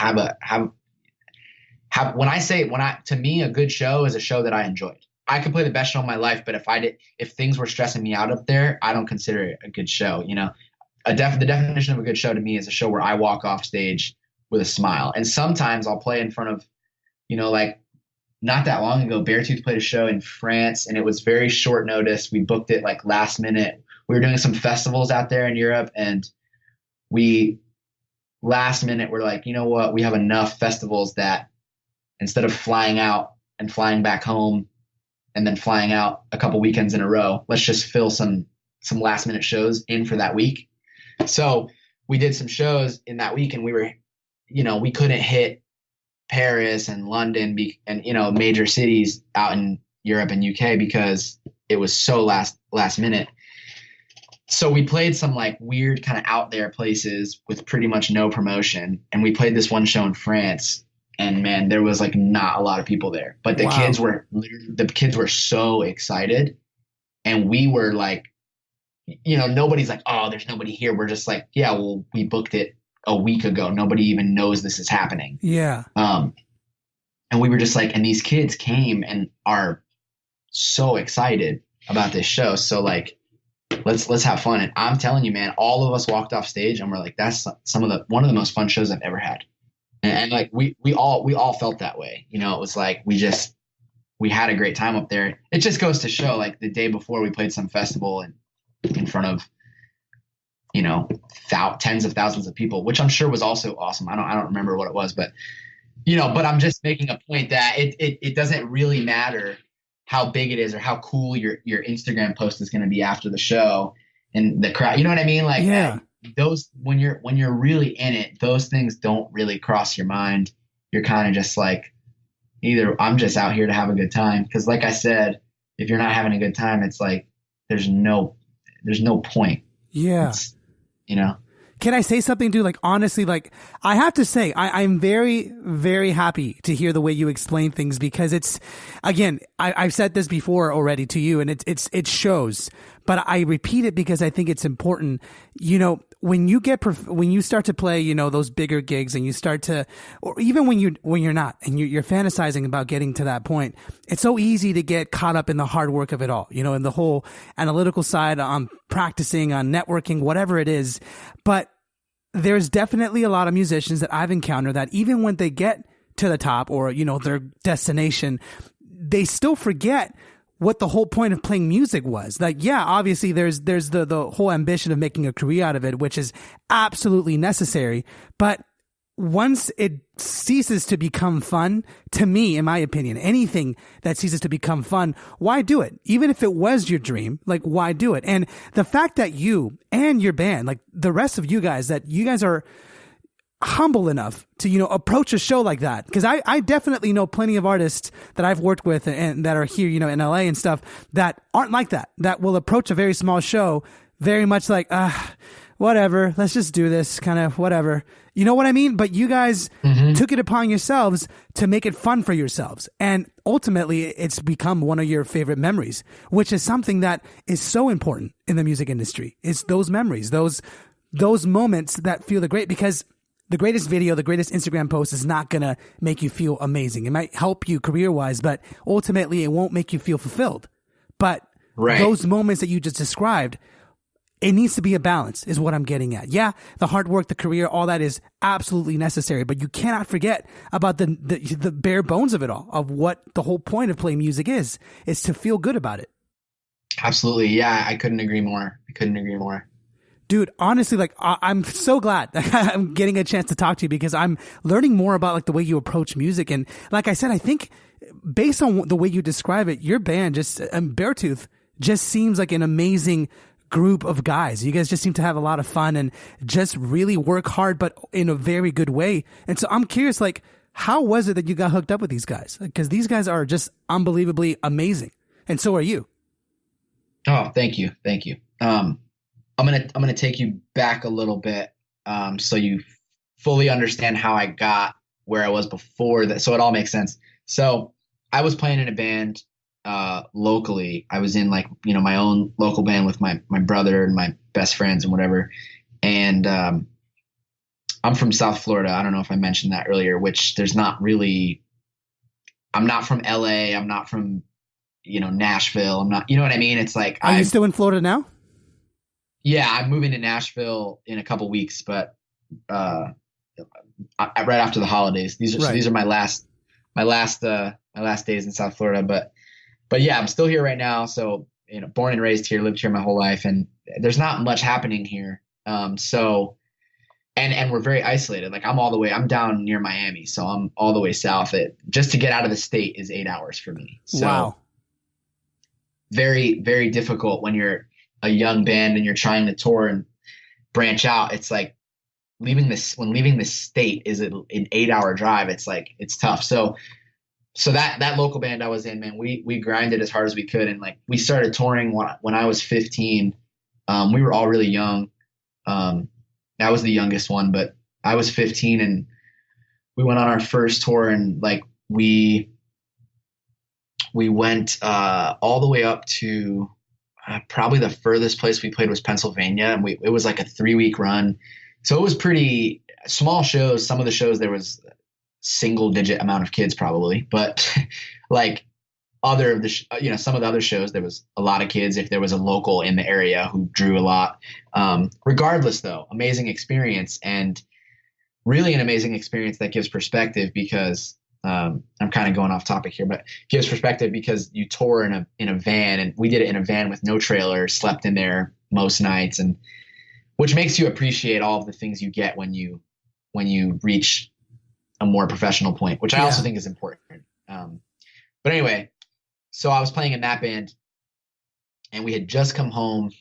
to me, a good show is a show that I enjoyed. I could play the best show of my life, but if things were stressing me out up there, I don't consider it a good show. The definition of a good show to me is a show where I walk off stage with a smile. And sometimes I'll play in front of, like not that long ago, Beartooth played a show in France and it was very short notice. We booked it like last minute. We were doing some festivals out there in Europe and last minute we're like, you know what? We have enough festivals that instead of flying out and flying back home and then flying out a couple weekends in a row, let's just fill some last minute shows in for that week. So we did some shows in that week and we were, we couldn't hit Paris and London and, major cities out in Europe and UK because it was so last minute. So we played some like weird kind of out there places with pretty much no promotion. And we played this one show in France. And man, there was like not a lot of people there, but the kids were so excited. And we were like, nobody's like, oh, there's nobody here. We're just like, yeah, well, we booked it a week ago. Nobody even knows this is happening. Yeah. And we were just like, and these kids came and are so excited about this show. So like, let's have fun. And I'm telling you, man, all of us walked off stage and we're like, that's one of the most fun shows I've ever had. And like we all felt that way. It was like we had a great time up there. It just goes to show, like the day before we played some festival and in front of tens of thousands of people, which I'm sure was also awesome. I don't remember what it was, but but I'm just making a point that it doesn't really matter how big it is or how cool your Instagram post is going to be after the show and the crowd. You know what I mean? Like those when you're really in it, those things don't really cross your mind. You're kind of just like, either I'm just out here to have a good time, because like I said, if you're not having a good time, it's like there's no point. Can I say something, dude? Like, honestly, like, I have to say, I'm very, very happy to hear the way you explain things, because it's, again, I've said this before already to you, and it shows, but I repeat it because I think it's important. When you start to play, those bigger gigs, and you start to, or even when you're not, and you're fantasizing about getting to that point, it's so easy to get caught up in the hard work of it all, in the whole analytical side, on practicing, on networking, whatever it is. But there's definitely a lot of musicians that I've encountered that even when they get to the top, or, their destination, they still forget what the whole point of playing music was. Like, yeah, obviously there's the whole ambition of making a career out of it, which is absolutely necessary. But once it ceases to become fun, to me, in my opinion, anything that ceases to become fun, why do it? Even if it was your dream, like, why do it? And the fact that you and your band, like the rest of you guys, that you guys are humble enough to, approach a show like that. Because I definitely know plenty of artists that I've worked with and that are here, in LA and stuff, that aren't like that will approach a very small show very much like, whatever, let's just do this, kind of whatever. You know what I mean? But you guys took it upon yourselves to make it fun for yourselves. And ultimately, it's become one of your favorite memories, which is something that is so important in the music industry. It's those memories, those moments that feel great, because the greatest video, the greatest Instagram post is not going to make you feel amazing. It might help you career-wise, but ultimately it won't make you feel fulfilled. But those moments that you just described, it needs to be a balance, is what I'm getting at. Yeah, the hard work, the career, all that is absolutely necessary, but you cannot forget about the bare bones of it all, of what the whole point of playing music is to feel good about it. Absolutely. Yeah, I couldn't agree more. Dude, honestly, like, I'm so glad that I'm getting a chance to talk to you, because I'm learning more about, like, the way you approach music. And like I said, I think based on the way you describe it, your band Beartooth just seems like an amazing group of guys. You guys just seem to have a lot of fun and just really work hard, but in a very good way. And so I'm curious, like, how was it that you got hooked up with these guys? Because these guys are just unbelievably amazing, and so are you. Oh, thank you. I'm gonna take you back a little bit, so you fully understand how I got where I was before that, so it all makes sense. So I was playing in a band locally. I was in like, my own local band with my brother and my best friends and whatever. And I'm from South Florida. I don't know if I mentioned that earlier, which there's not really, I'm not from LA. I'm not from, Nashville. I'm not, you know what I mean? It's like, are you still in Florida now? Yeah, I'm moving to Nashville in a couple weeks, but right after the holidays. These are my last days in South Florida. But yeah, I'm still here right now. So, born and raised here, lived here my whole life, and there's not much happening here. So, and we're very isolated. Like I'm down near Miami, so I'm all the way south. Just to get out of the state is 8 hours for me. So wow. Very, very difficult when you're a young band and you're trying to tour and branch out. It's like leaving the state is an 8-hour drive. It's like, it's tough. So that local band I was in, man, we grinded as hard as we could. And like, we started touring when I was 15. We were all really young. I was the youngest one, but I was 15 and we went on our first tour, and like, we went all the way up to probably the furthest place we played was Pennsylvania. And it was like a 3-week run. So it was pretty small shows. Some of the shows there was single digit amount of kids probably, but like some of the other shows, there was a lot of kids if there was a local in the area who drew a lot. Regardless though, amazing experience, and really an amazing experience that gives perspective because I'm kind of going off topic here, but gives perspective because you tour in a van, and we did it in a van with no trailer, slept in there most nights, and which makes you appreciate all of the things you get when you reach a more professional point, which I also think is important. But anyway, so I was playing in that band, and we had just come home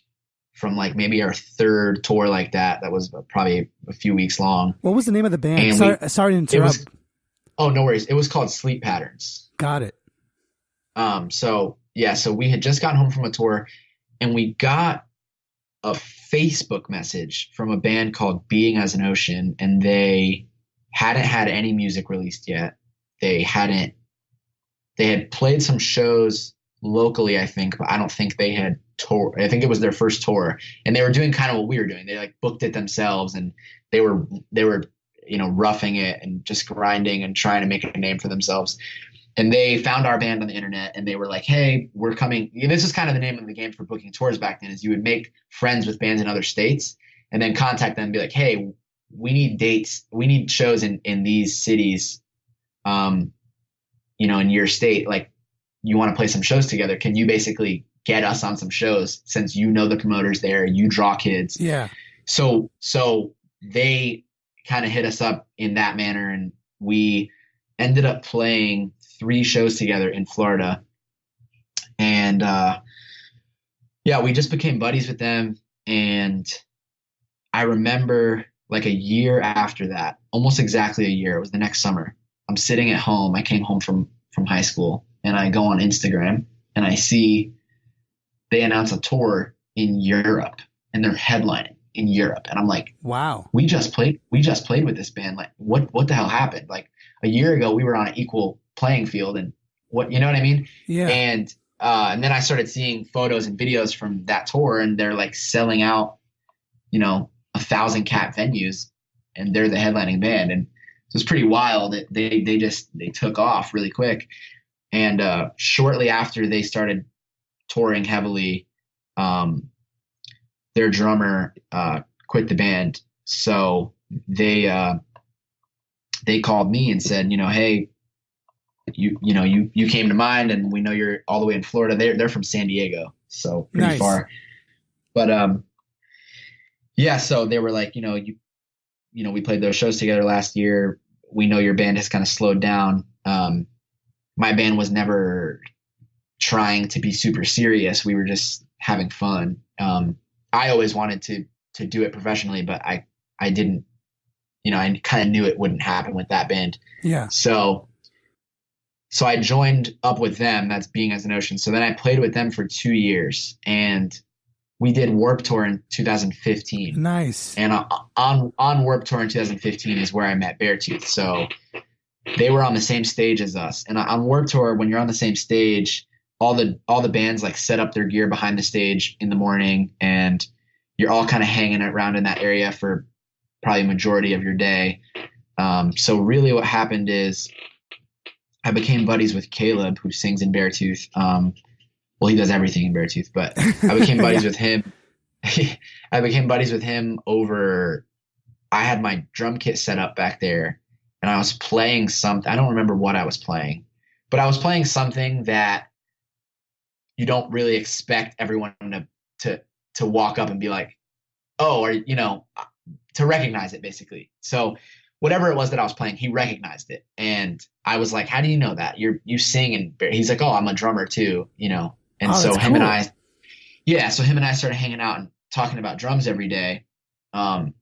from like maybe our third tour like that. That was probably a few weeks long. What was the name of the band? Sorry to interrupt. Oh, no worries. It was called Sleep Patterns. Got it. So we had just gotten home from a tour, and we got a Facebook message from a band called Being as an Ocean, and they hadn't had any music released yet. They had played some shows locally, I think, but I don't think they had toured. I think it was their first tour, and they were doing kind of what we were doing. They like booked it themselves, and they were roughing it and just grinding and trying to make a name for themselves. And they found our band on the internet, and they were like, hey, we're coming. This is kind of the name of the game for booking tours back then, is you would make friends with bands in other states and then contact them and be like, hey, we need dates. We need shows in these cities, in your state. Like, you want to play some shows together. Can you basically get us on some shows since the promoters there, you draw kids. Yeah. So they kind of hit us up in that manner, and we ended up playing 3 shows together in Florida. And we just became buddies with them. And I remember like a year after that, almost exactly a year, it was the next summer, I'm sitting at home. I came home from high school, and I go on Instagram, and I see they announce a tour in Europe, and they're headlining in Europe. And I'm like, wow, we just played with this band. Like, what the hell happened? Like, a year ago we were on an equal playing field, and what, you know what I mean? Yeah. And then I started seeing photos and videos from that tour, and they're like selling out, 1,000 cap venues, and they're the headlining band. And so it's pretty wild. They took off really quick. And shortly after they started touring heavily, their drummer quit the band. So they called me and said, hey, you came to mind, and we know you're all the way in Florida. They're from San Diego, so pretty far. But so they were like, we played those shows together last year. We know your band has kind of slowed down. My band was never trying to be super serious. We were just having fun. I always wanted to do it professionally, but I didn't, I kind of knew it wouldn't happen with that band. Yeah. So I joined up with them. That's Being as an Ocean. So then I played with them for 2 years, and we did Warped Tour in 2015. Nice. And on Warped Tour in 2015 is where I met Beartooth. So they were on the same stage as us. And on Warped Tour, when you're on the same stage, all the bands like set up their gear behind the stage in the morning, and you're all kind of hanging around in that area for probably a majority of your day. So really what happened is I became buddies with Caleb, who sings in Beartooth. Well, he does everything in Beartooth, but I became buddies with him. I became buddies with him over, I had my drum kit set up back there, and I was playing something. I don't remember what I was playing, but I was playing something that you don't really expect everyone to walk up and be like, oh, or, to recognize it basically. So whatever it was that I was playing, he recognized it. And I was like, how do you know that? You sing, and he's like, oh, I'm a drummer too, And so him and I, so him and I started hanging out and talking about drums every day. And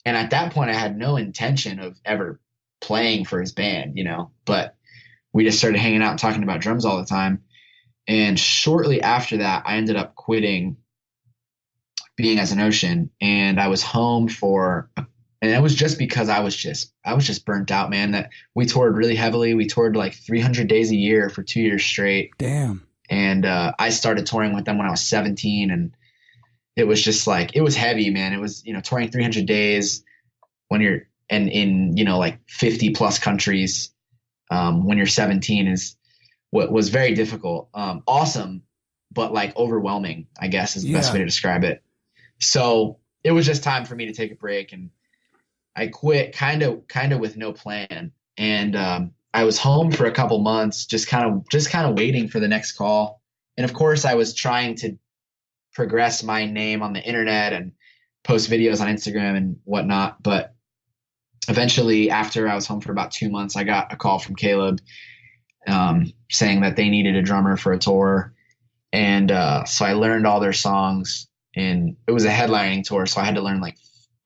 at that point I had no intention of ever playing for his band, but we just started hanging out and talking about drums all the time. And shortly after that, I ended up quitting Being as an Ocean, and I was home and it was just because I was just burnt out, man. That we toured really heavily. We toured like 300 days a year for 2 years straight. Damn. And I started touring with them when I was 17, and it was just like, it was heavy, man. It was, touring 300 days when you're in like 50 plus countries when you're 17 is what was very difficult. Awesome, but like overwhelming, I guess is the best way to describe it. So it was just time for me to take a break, and I quit kind of with no plan. And I was home for a couple months, just kind of waiting for the next call. And of course I was trying to progress my name on the internet and post videos on Instagram and whatnot. But eventually, after I was home for about 2 months, I got a call from Caleb saying that they needed a drummer for a tour. And so I learned all their songs, and it was a headlining tour. So I had to learn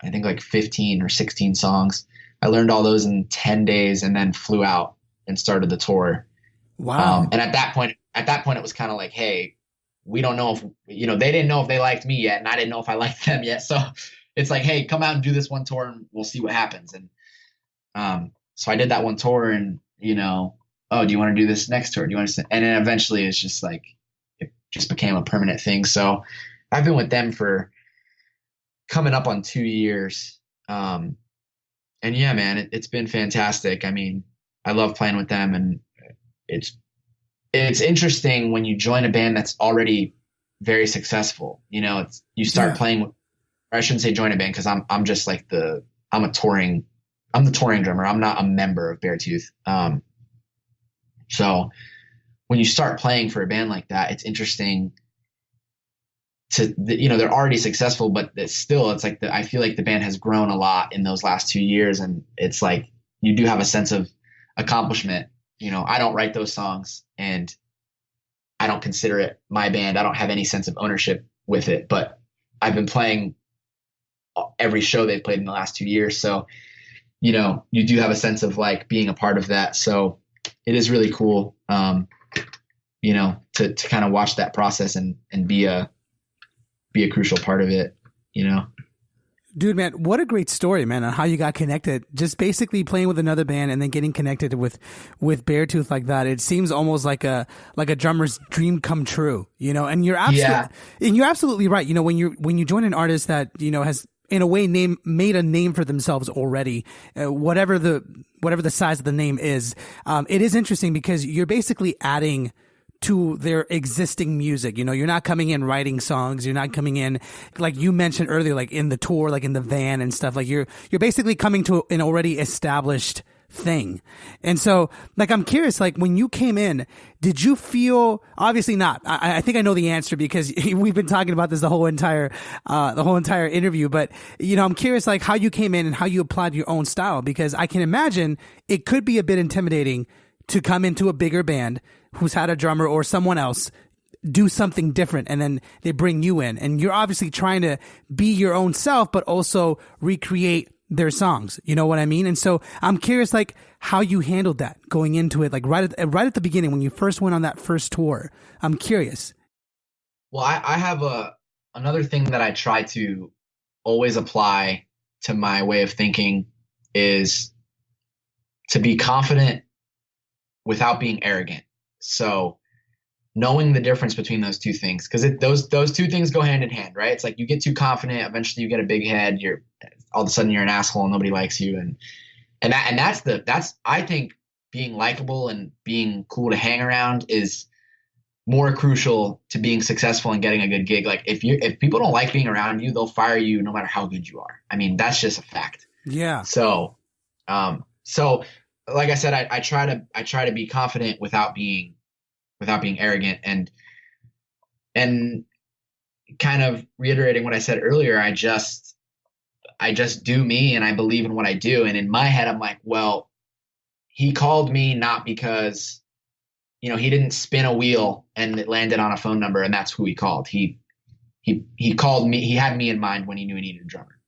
I think 15 or 16 songs. I learned all those in 10 days and then flew out and started the tour. Wow. And at that point, it was kind of like, hey, we don't know if, they didn't know if they liked me yet, and I didn't know if I liked them yet. So it's like, hey, come out and do this one tour and we'll see what happens. And so I did that one tour, and, oh, do you want to do this next tour? Do you want to? And then eventually it's just like, it just became a permanent thing. So I've been with them for coming up on 2 years. And yeah, man, it's been fantastic. I mean, I love playing with them, and it's interesting when you join a band that's already very successful. You start playing, or I shouldn't say join a band, because I'm just like I'm the touring drummer. I'm not a member of Beartooth. So when you start playing for a band like that, it's interesting they're already successful, but it's like I feel like the band has grown a lot in those last 2 years, and it's like you do have a sense of accomplishment. I don't write those songs, and I don't consider it my band. I don't have any sense of ownership with it, but I've been playing every show they've played in the last 2 years. So, you do have a sense of like being a part of that. So it is really cool, to kind of watch that process and be a crucial part of it, Dude, man, what a great story, man, on how you got connected. Just basically playing with another band and then getting connected with Beartooth like that. It seems almost like a drummer's dream come true, and you're absolutely right. When you join an artist that, has in a way made a name for themselves already, whatever the size of the name is, it is interesting because you're basically adding to their existing music. You're not coming in writing songs. You're not coming in, like you mentioned earlier, like in the tour, like in the van and stuff. Like you're basically coming to an already established thing. And so, like, I'm curious, like when you came in, did you feel, obviously not, I think I know the answer because we've been talking about this the whole entire interview, but I'm curious, like how you came in and how you applied your own style, because I can imagine it could be a bit intimidating to come into a bigger band who's had a drummer or someone else do something different, and then they bring you in, and you're obviously trying to be your own self, but also recreate their songs. You know what I mean? And so I'm curious, like, how you handled that going into it, like right at the beginning when you first went on that first tour. I'm curious. Well, I have another thing that I try to always apply to my way of thinking is to be confident without being arrogant. So knowing the difference between those two things, because those two things go hand in hand, right? It's like you get too confident, eventually you get a big head, you're all of a sudden you're an asshole and nobody likes you, and that's I think being likable and being cool to hang around is more crucial to being successful and getting a good gig. Like if people don't like being around you, they'll fire you no matter how good you are. I mean, that's just a fact. Yeah. So like I said, I try to be confident without being arrogant, and kind of reiterating what I said earlier, I just do me, and I believe in what I do. And in my head, I'm like, well, he called me not because, he didn't spin a wheel and it landed on a phone number and that's who he called. He called me. He had me in mind when he knew he needed a drummer,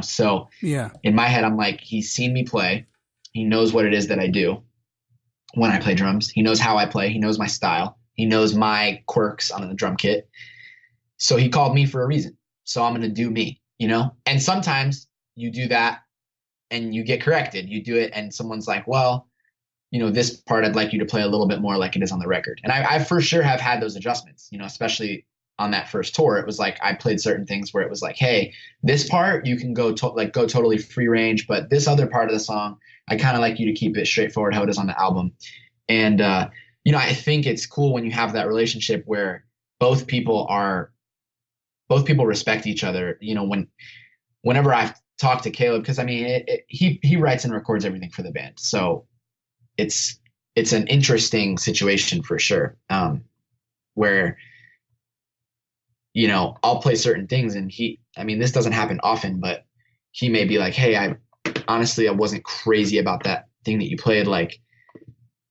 So yeah, in my head, I'm like, he's seen me play. He knows what it is that I do when I play drums. He knows how I play. He knows my style. He knows my quirks on the drum kit. So he called me for a reason. So I'm going to do me, And sometimes you do that and you get corrected. You do it and someone's like, well, this part I'd like you to play a little bit more like it is on the record. And I for sure have had those adjustments, especially on that first tour. It was like I played certain things where it was like, hey, this part you can go totally free range, but this other part of the song, I kind of like you to keep it straightforward how it is on the album. And I think it's cool when you have that relationship where both people respect each other. Whenever I've talked to Caleb, because I mean he writes and records everything for the band, so it's an interesting situation for sure, where I'll play certain things and this doesn't happen often, but he may be like, hey, I wasn't crazy about that thing that you played. Like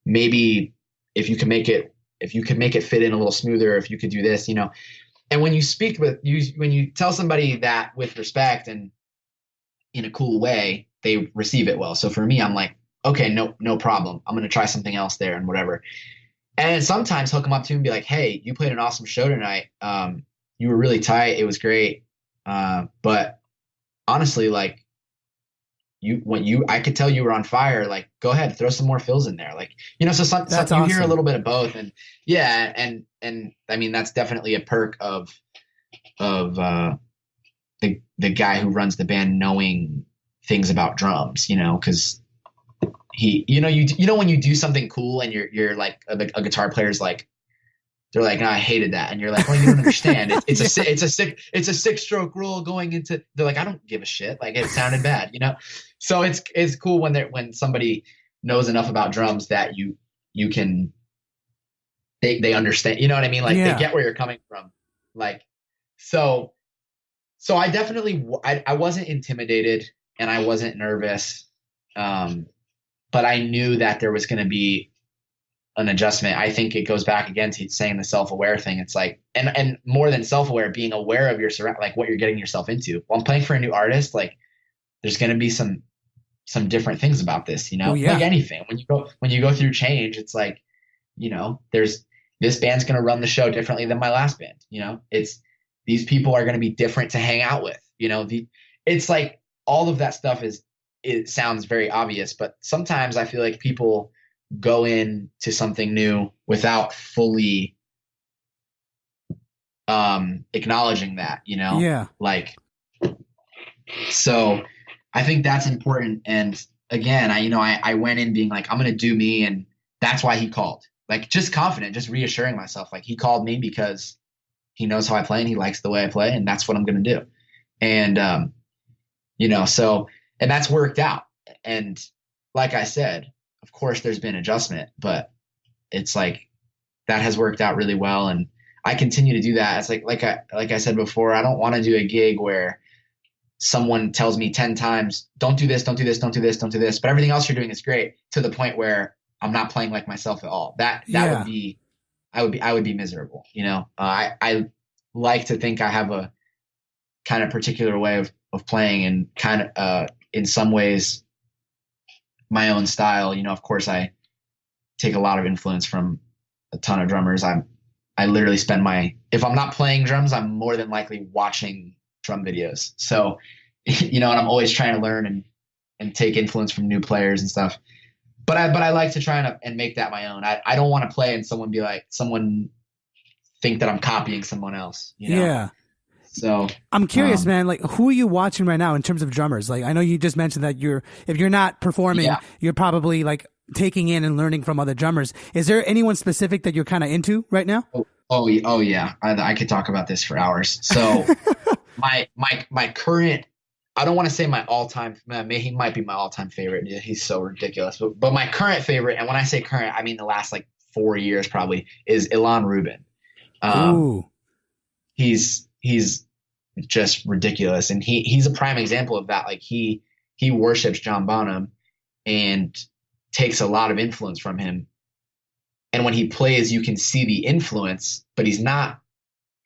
maybe if you could make it fit in a little smoother, if you could do this, And when you tell somebody that with respect and in a cool way, they receive it well. So for me, I'm like, okay, no problem. I'm going to try something else there and whatever. And sometimes he'll come up to me and be like, hey, you played an awesome show tonight. You were really tight. It was great. But honestly, like I could tell you were on fire. Like, go ahead, throw some more fills in there. Like, so some awesome. You hear a little bit of both, and yeah. And I mean, that's definitely a perk of the guy who runs the band knowing things about drums, cause he, when you do something cool and you're like a guitar player's like, they're like, no, I hated that. And you're like, well, you don't understand. It's a 6-stroke rule going into, they're like, I don't give a shit. Like it sounded bad, So it's cool when somebody knows enough about drums that you can, they understand, you know what I mean? Like They get where you're coming from. Like, so I definitely, I wasn't intimidated and I wasn't nervous. But I knew that there was going to be an adjustment. I think it goes back again to saying the self-aware thing. It's like, and more than self-aware, being aware of your like what you're getting yourself into. While I'm playing for a new artist, like there's going to be some different things about this, Oh, yeah. Like anything. When you go through change, it's like, there's this band's going to run the show differently than my last band. It's these people are going to be different to hang out with. It's like all of that stuff it sounds very obvious, but sometimes I feel like people go into something new without fully acknowledging that, Yeah. Like, so I think that's important. And again, I went in being like, I'm going to do me. And that's why he called, like, just confident, just reassuring myself. Like he called me because he knows how I play and he likes the way I play. And that's what I'm going to do. And, and that's worked out. And like I said, of course there's been adjustment, but it's like that has worked out really well. And I continue to do that. It's like I said before, I don't want to do a gig where someone tells me 10 times, don't do this, don't do this, don't do this, don't do this, but everything else you're doing is great, to the point where I'm not playing like myself at all. That would be, I would be miserable. I like to think I have a kind of particular way of playing, and kind of in some ways my own style. Of course I take a lot of influence from a ton of drummers. I literally spend if I'm not playing drums, I'm more than likely watching drum videos. So, and I'm always trying to learn and take influence from new players and stuff. But I like to try and make that my own. I don't want to play and someone think that I'm copying someone else. Yeah. So I'm curious, man, like who are you watching right now in terms of drummers? Like I know you just mentioned that if you're not performing, you're probably like taking in and learning from other drummers. Is there anyone specific that you're kind of into right now? Oh yeah. I could talk about this for hours. So my current, I don't want to say my all-time, he might be my all-time favorite. He's so ridiculous. But my current favorite, and when I say current, I mean the last like 4 years probably, is Ilan Rubin. Ooh. He's just ridiculous. And he's a prime example of that. Like he worships John Bonham and takes a lot of influence from him. And when he plays, you can see the influence, but he's not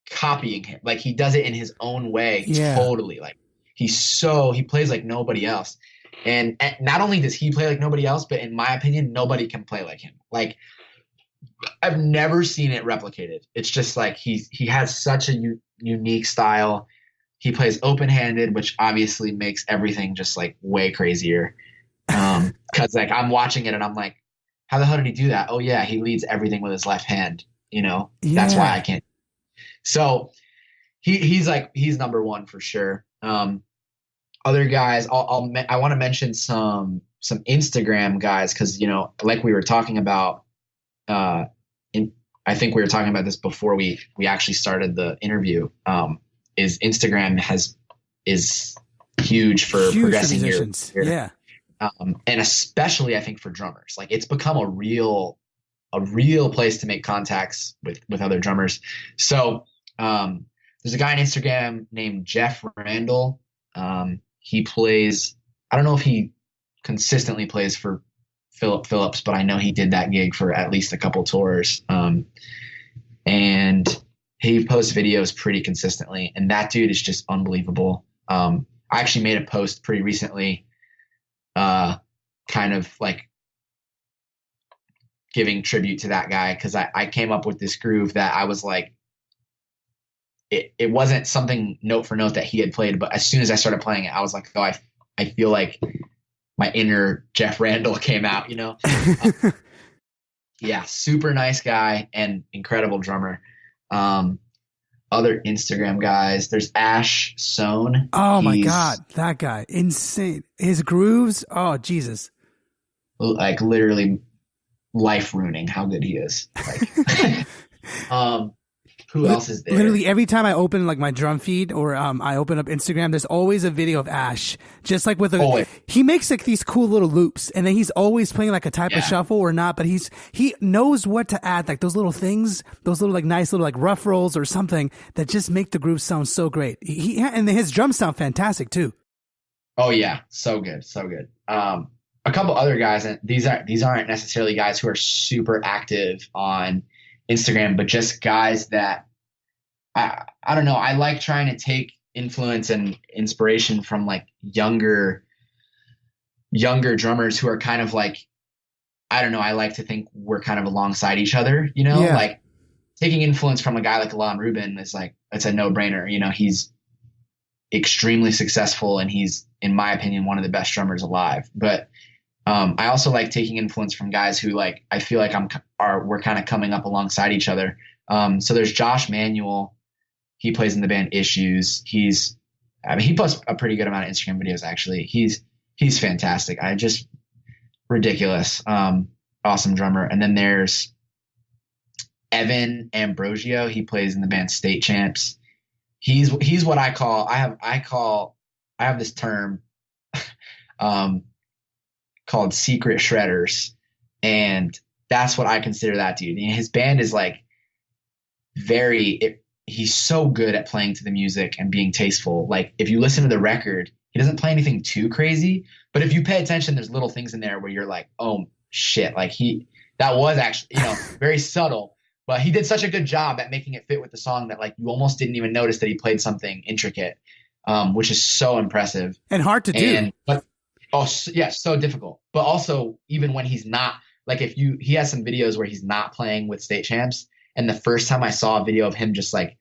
copying him. Like he does it in his own way. Totally. Like he plays like nobody else. And not only does he play like nobody else, but in my opinion, nobody can play like him. Like I've never seen it replicated. It's just like he has such a unique style. He plays open-handed, which obviously makes everything just like way crazier. Cause like I'm watching it and I'm like, how the hell did he do that? Oh yeah, he leads everything with his left hand. That's why I can't. So he's number one for sure. Other guys, I want to mention some Instagram guys, because like we were talking about. I think we were talking about this before we actually started the interview. Is Instagram is huge for progressing your yeah. And especially I think for drummers, like it's become a real place to make contacts with other drummers. So there's a guy on Instagram named Jeff Randall. He plays, I don't know if he consistently plays for Philip Phillips, but I know he did that gig for at least a couple tours. And he posts videos pretty consistently, and that dude is just unbelievable. I actually made a post pretty recently, kind of like giving tribute to that guy, because I came up with this groove that I was like, it wasn't something note for note that he had played, but as soon as I started playing it, I was like, oh, I feel like my inner Jeff Randall came out, Yeah, super nice guy and incredible drummer. Other Instagram guys, there's Ash Sohn. Oh my God, that guy, insane. His grooves, oh Jesus. Like literally life ruining how good he is. Like, who else is there? Literally every time I open like my drum feed or I open up Instagram, there's always a video of Ash. Just like he makes like these cool little loops, and then he's always playing like a type of shuffle or not, but he knows what to add, like those little things, those little like nice little like rough rolls or something that just make the groove sound so great. And his drums sound fantastic too. Oh yeah, so good, so good. A couple other guys, and these aren't necessarily guys who are super active on Instagram, but just guys that I don't know. I like trying to take influence and inspiration from like younger drummers who are kind of like, I don't know. I like to think we're kind of alongside each other, like taking influence from a guy like Ilan Rubin is like, it's a no brainer. He's extremely successful, and he's, in my opinion, one of the best drummers alive. But I also like taking influence from guys who like, I feel like we're kind of coming up alongside each other. So there's Josh Manuel. He plays in the band Issues. He posts a pretty good amount of Instagram videos actually. He's fantastic. Just ridiculous. Awesome drummer. And then there's Evan Ambrosio. He plays in the band State Champs. He's what I have this term called secret shredders, and that's what I consider that dude. His band is like he's so good at playing to the music and being tasteful. Like if you listen to the record, he doesn't play anything too crazy, but if you pay attention, there's little things in there where you're like, oh shit, like that was actually, very subtle, But he did such a good job at making it fit with the song that like you almost didn't even notice that he played something intricate, which is so impressive and hard to do. But yeah, so difficult. But also, even when he's not, like he has some videos where he's not playing with state champs, and the first time I saw a video of him just like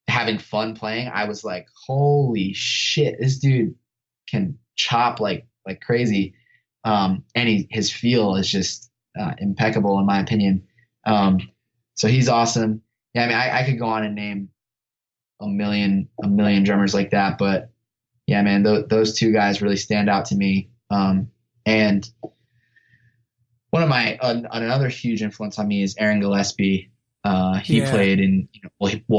having fun playing, I was like, holy shit, this dude can chop like crazy. And his feel is just impeccable in my opinion. So he's awesome. Yeah, I mean, I could go on and name a million drummers like that, but yeah, man, those two guys really stand out to me. And one of my another huge influence on me is Aaron Gillespie. He played in,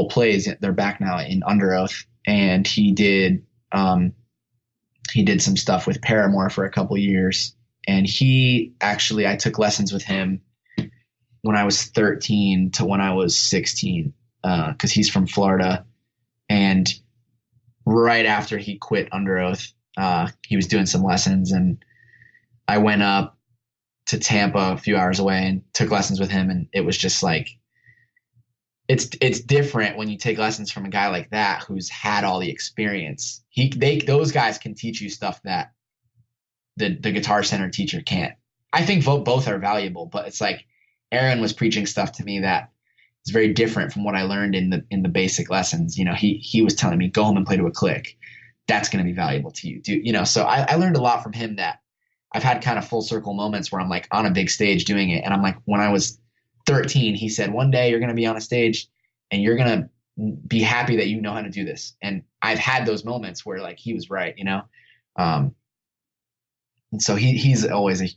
plays. They're back now in Under Oath, and he did some stuff with Paramore for a couple years. And I took lessons with him when I was 13 to when I was 16, because he's from Florida. And right after he quit Under Oath, he was doing some lessons, and I went up to Tampa a few hours away and took lessons with him. And it was just like, it's different when you take lessons from a guy like that who's had all the experience. Those guys can teach you stuff that the Guitar Center teacher can't. I think both are valuable, but it's like Aaron was preaching stuff to me that is very different from what I learned in the basic lessons. He was telling me, go home and play to a click. That's going to be valuable to you. So I learned a lot from him that I've had kind of full circle moments where I'm like on a big stage doing it. And I'm like, when I was 13, he said, one day you're going to be on a stage and you're going to be happy that you know how to do this. And I've had those moments where like he was right, and so he's always a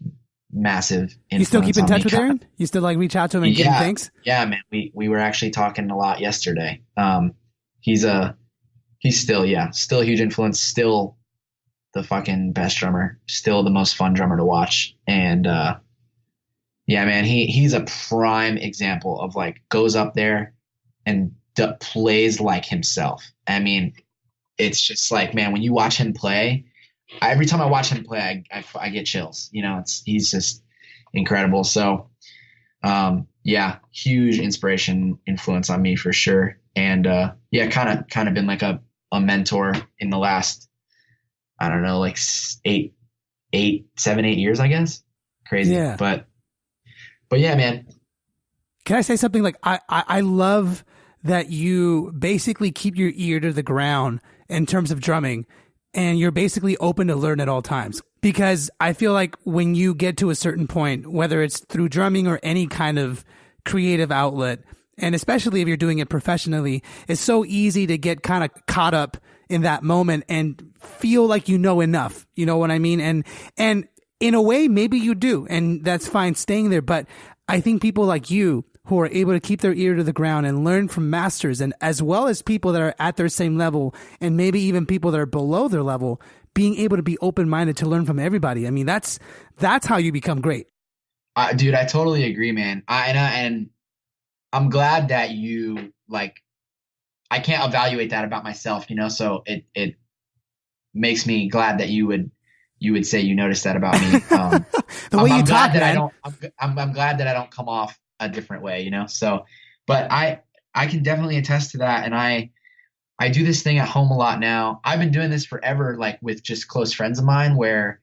massive influence. You still keep in touch with Aaron? You still like reach out to him and give him thanks? Yeah, man. We were actually talking a lot yesterday. He's still a huge influence, still the fucking best drummer, still the most fun drummer to watch. And yeah, man, he's a prime example of like goes up there and plays like himself. I mean, it's just like, man, when you watch him play, every time I watch him play, I get chills. He's just incredible. So, yeah, huge inspiration, influence on me for sure. And yeah, kind of been like a mentor in the last, I don't know, like 7, 8 years, I guess. Crazy. Yeah. But yeah, man. Can I say something? Like I love that you basically keep your ear to the ground in terms of drumming, and you're basically open to learn at all times. Because I feel like when you get to a certain point, whether it's through drumming or any kind of creative outlet, and especially if you're doing it professionally, it's so easy to get kind of caught up in that moment and feel like you know enough. You know what I mean? And in a way, maybe you do, and that's fine staying there. But I think people like you who are able to keep their ear to the ground and learn from masters, and as well as people that are at their same level, and maybe even people that are below their level, being able to be open-minded to learn from everybody. I mean, that's how you become great. Dude, I totally agree, man. And I'm glad that you like, I can't evaluate that about myself, so it makes me glad that you would say you noticed that about me. The way you talk, man. I'm glad that I don't come off a different way, so, but I can definitely attest to that. And I do this thing at home a lot now. I've been doing this forever, like with just close friends of mine where,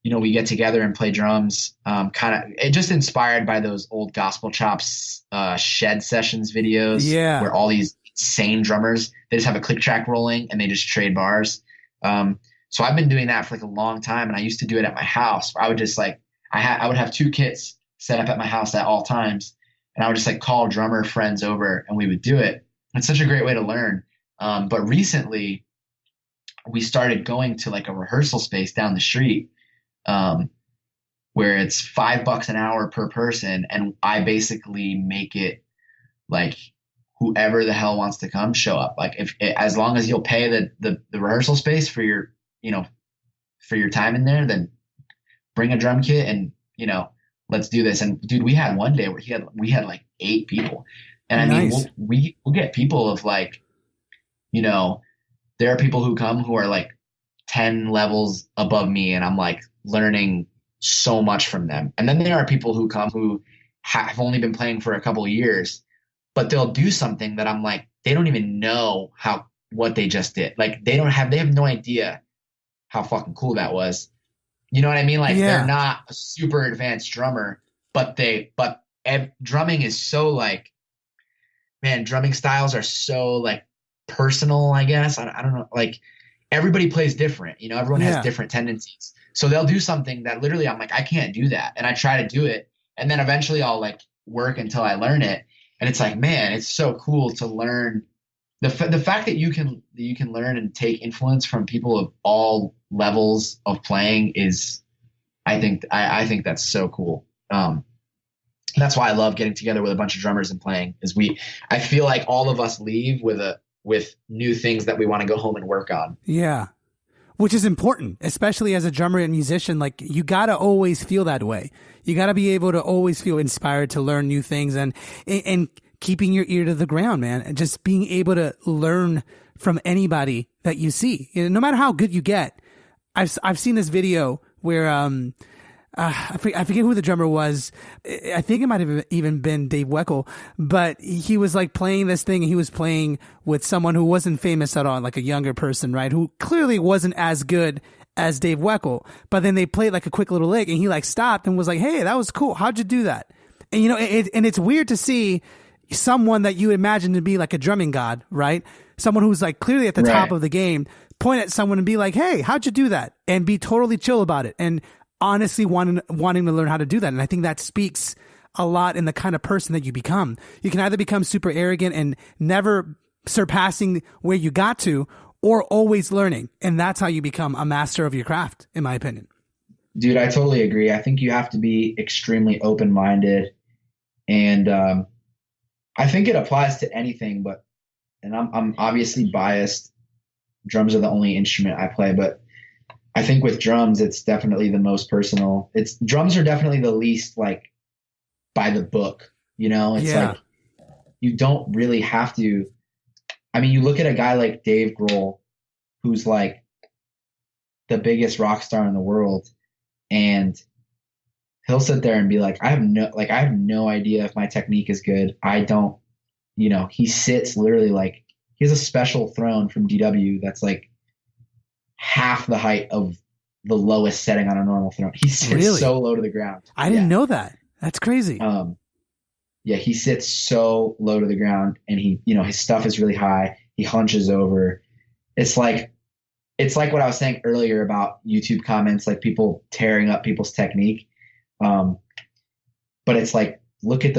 we get together and play drums, it just inspired by those old Gospel Chops, Shed Sessions videos, where all these insane drummers, they just have a click track rolling and they just trade bars. So I've been doing that for like a long time. And I used to do it at my house. I would just like, I would have 2 kits set up at my house at all times. And I would just like call drummer friends over and we would do it. It's such a great way to learn. But recently we started going to like a rehearsal space down the street, where it's $5 an hour per person. And I basically make it like whoever the hell wants to come show up. Like as long as you'll pay the rehearsal space for your, for your time in there, then bring a drum kit and, let's do this. And dude, we had one day where we had like 8 people. And I mean, we'll get people of like, there are people who come who are like 10 levels above me, and I'm like learning so much from them. And then there are people who come who have only been playing for a couple of years, but they'll do something that I'm like, they don't even know what they just did. Like they have no idea how fucking cool that was. You know what I mean? Like they're Yeah. not a super advanced drummer, but drumming is so like, man, drumming styles are so like personal, I guess. I don't know. Like everybody plays different, everyone has Yeah. different tendencies. So they'll do something that literally I'm like, I can't do that. And I try to do it. And then eventually I'll like work until I learn it. And it's like, man, it's so cool to learn the fact that you can learn and take influence from people of all levels of playing is, I think that's so cool. That's why I love getting together with a bunch of drummers and playing I feel like all of us leave with new things that we want to go home and work on. Yeah. Which is important, especially as a drummer and musician. Like you got to always feel that way. You got to be able to always feel inspired to learn new things and keeping your ear to the ground, man, and just being able to learn from anybody that you see. No matter how good you get. I've seen this video where I forget who the drummer was. I think it might have even been Dave Weckl, but he was like playing this thing and he was playing with someone who wasn't famous at all, like a younger person, right? Who clearly wasn't as good as Dave Weckl, but then they played like a quick little lick and he like stopped and was like, "Hey, that was cool. How'd you do that?" And and it's weird to see someone that you imagine to be like a drumming god, right? Someone who's like clearly at the top of the game, point at someone and be like, "Hey, how'd you do that?" And be totally chill about it. And honestly wanting to learn how to do that. And I think that speaks a lot in the kind of person that you become. You can either become super arrogant and never surpassing where you got to, or always learning. And that's how you become a master of your craft, in my opinion. Dude, I totally agree. I think you have to be extremely open-minded. And I think it applies to anything, and I'm obviously biased. Drums are the only instrument I play, but I think with drums, it's definitely the most personal. Drums are definitely the least like by the book, it's like you don't really have to. I mean, you look at a guy like Dave Grohl, who's like the biggest rock star in the world, and he'll sit there and be like, I have no idea if my technique is good. I don't, he sits literally like he has a special throne from DW that's like half the height of the lowest setting on a normal throne. He sits so low to the ground. I didn't know that. That's crazy. Yeah, he sits so low to the ground, and his stuff is really high. He hunches over. It's like what I was saying earlier about YouTube comments, like people tearing up people's technique. But it's like, look at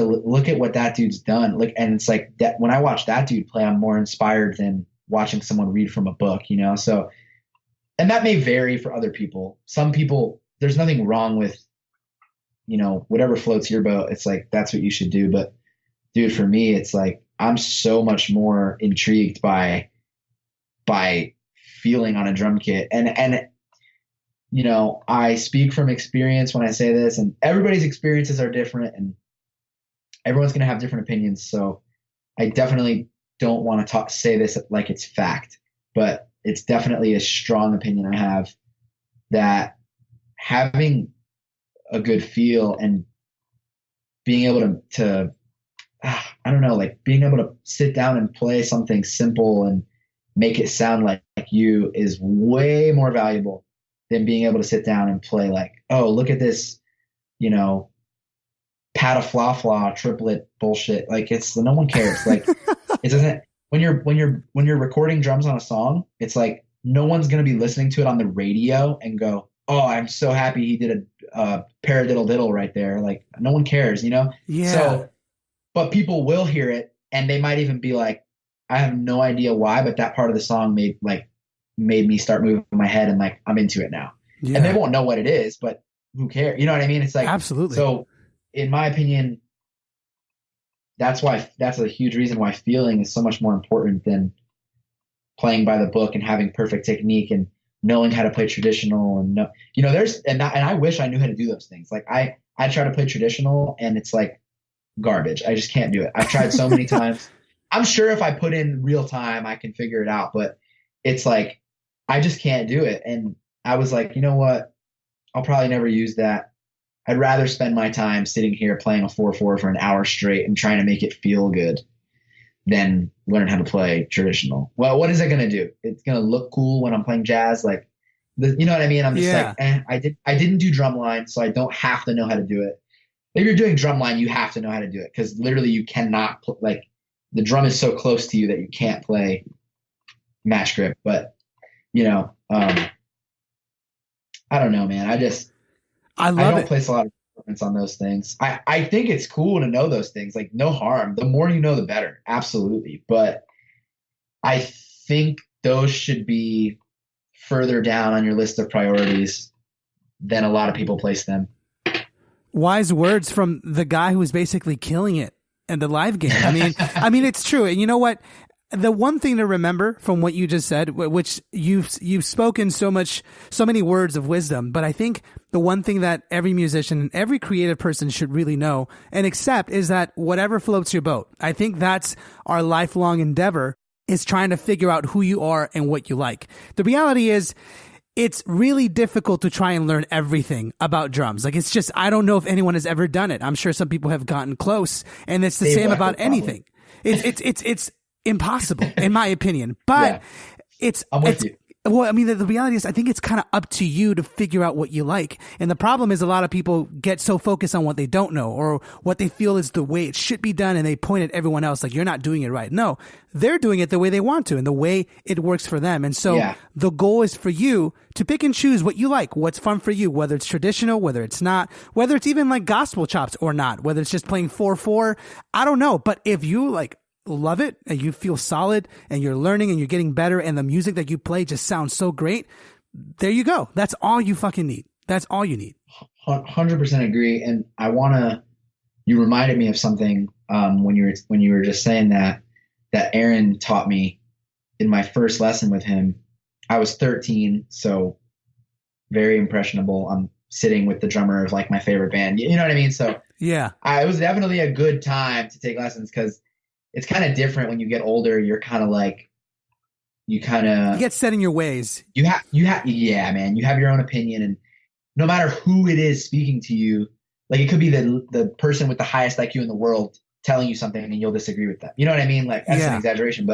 what that dude's done. And it's like that when I watch that dude play, I'm more inspired than watching someone read from a book, So, and that may vary for other people. Some people, there's nothing wrong with, whatever floats your boat. It's like, that's what you should do. But dude, for me, it's like, I'm so much more intrigued by feeling on a drum kit. And I speak from experience when I say this, and everybody's experiences are different and everyone's going to have different opinions. So I definitely don't want to say this like it's fact, but it's definitely a strong opinion I have that having a good feel and being able to I don't know, like being able to sit down and play something simple and make it sound like you is way more valuable than being able to sit down and play like, oh, look at this, patafla triplet bullshit. Like no one cares. Like it doesn't, when you're recording drums on a song, it's like no one's going to be listening to it on the radio and go, oh, I'm so happy he did a paradiddle diddle right there. Like no one cares, Yeah. So, but people will hear it and they might even be like, I have no idea why, but that part of the song made me start moving my head and like, I'm into it now. Yeah. And they won't know what it is, but who cares? You know what I mean? It's like, absolutely. So in my opinion, that's a huge reason why feeling is so much more important than playing by the book and having perfect technique and knowing how to play traditional and I wish I knew how to do those things. Like I try to play traditional and it's like garbage. I just can't do it. I've tried so many times. I'm sure if I put in real time, I can figure it out, but it's like, I just can't do it. And I was like, you know what? I'll probably never use that. I'd rather spend my time sitting here playing a 4/4 for an hour straight and trying to make it feel good than learn how to play traditional. Well, what is it going to do? It's going to look cool when I'm playing jazz. Like, you know what I mean? I'm just like, I didn't do drumline, so I don't have to know how to do it. If you're doing drumline, you have to know how to do it because literally you cannot like the drum is so close to you that you can't play match grip. But you know, I don't know, man. I don't place a lot of importance on those things. I think it's cool to know those things. Like no harm. The more you know, the better. Absolutely. But I think those should be further down on your list of priorities than a lot of people place them. Wise words from the guy who was basically killing it in the live game. I mean, it's true. And you know what? The one thing to remember from what you just said, which you've spoken so many words of wisdom, but I think the one thing that every musician and every creative person should really know and accept is that whatever floats your boat. I think that's our lifelong endeavor, is trying to figure out who you are and what you like. The reality is, it's really difficult to try and learn everything about drums. Like, it's just, I don't know if anyone has ever done it. I'm sure some people have gotten close, and it's the same about anything. It's impossible in my opinion, but I'm with you. Well, I mean, the reality is I think it's kind of up to you to figure out what you like. And the problem is a lot of people get so focused on what they don't know or what they feel is the way it should be done. And they point at everyone else like, you're not doing it right. No, they're doing it the way they want to and the way it works for them. And so the goal is for you to pick and choose what you like, what's fun for you, whether it's traditional, whether it's not, whether it's even like gospel chops or not, whether it's just playing 4/4. I don't know. But if you like love it and you feel solid and you're learning and you're getting better and the music that you play just sounds so great, there you go. That's all you fucking need. That's all you need. 100% agree. And you reminded me of something when you were just saying that Aaron taught me in my first lesson with him. I was 13, so very impressionable. I'm sitting with the drummer of like my favorite band. You know what I mean? So yeah, it was definitely a good time to take lessons because it's kind of different when you get older. You're kind of like, you get set in your ways. Yeah, man, you have your own opinion, and no matter who it is speaking to you, like it could be the person with the highest IQ in the world telling you something and you'll disagree with them. You know what I mean? Like that's an exaggeration,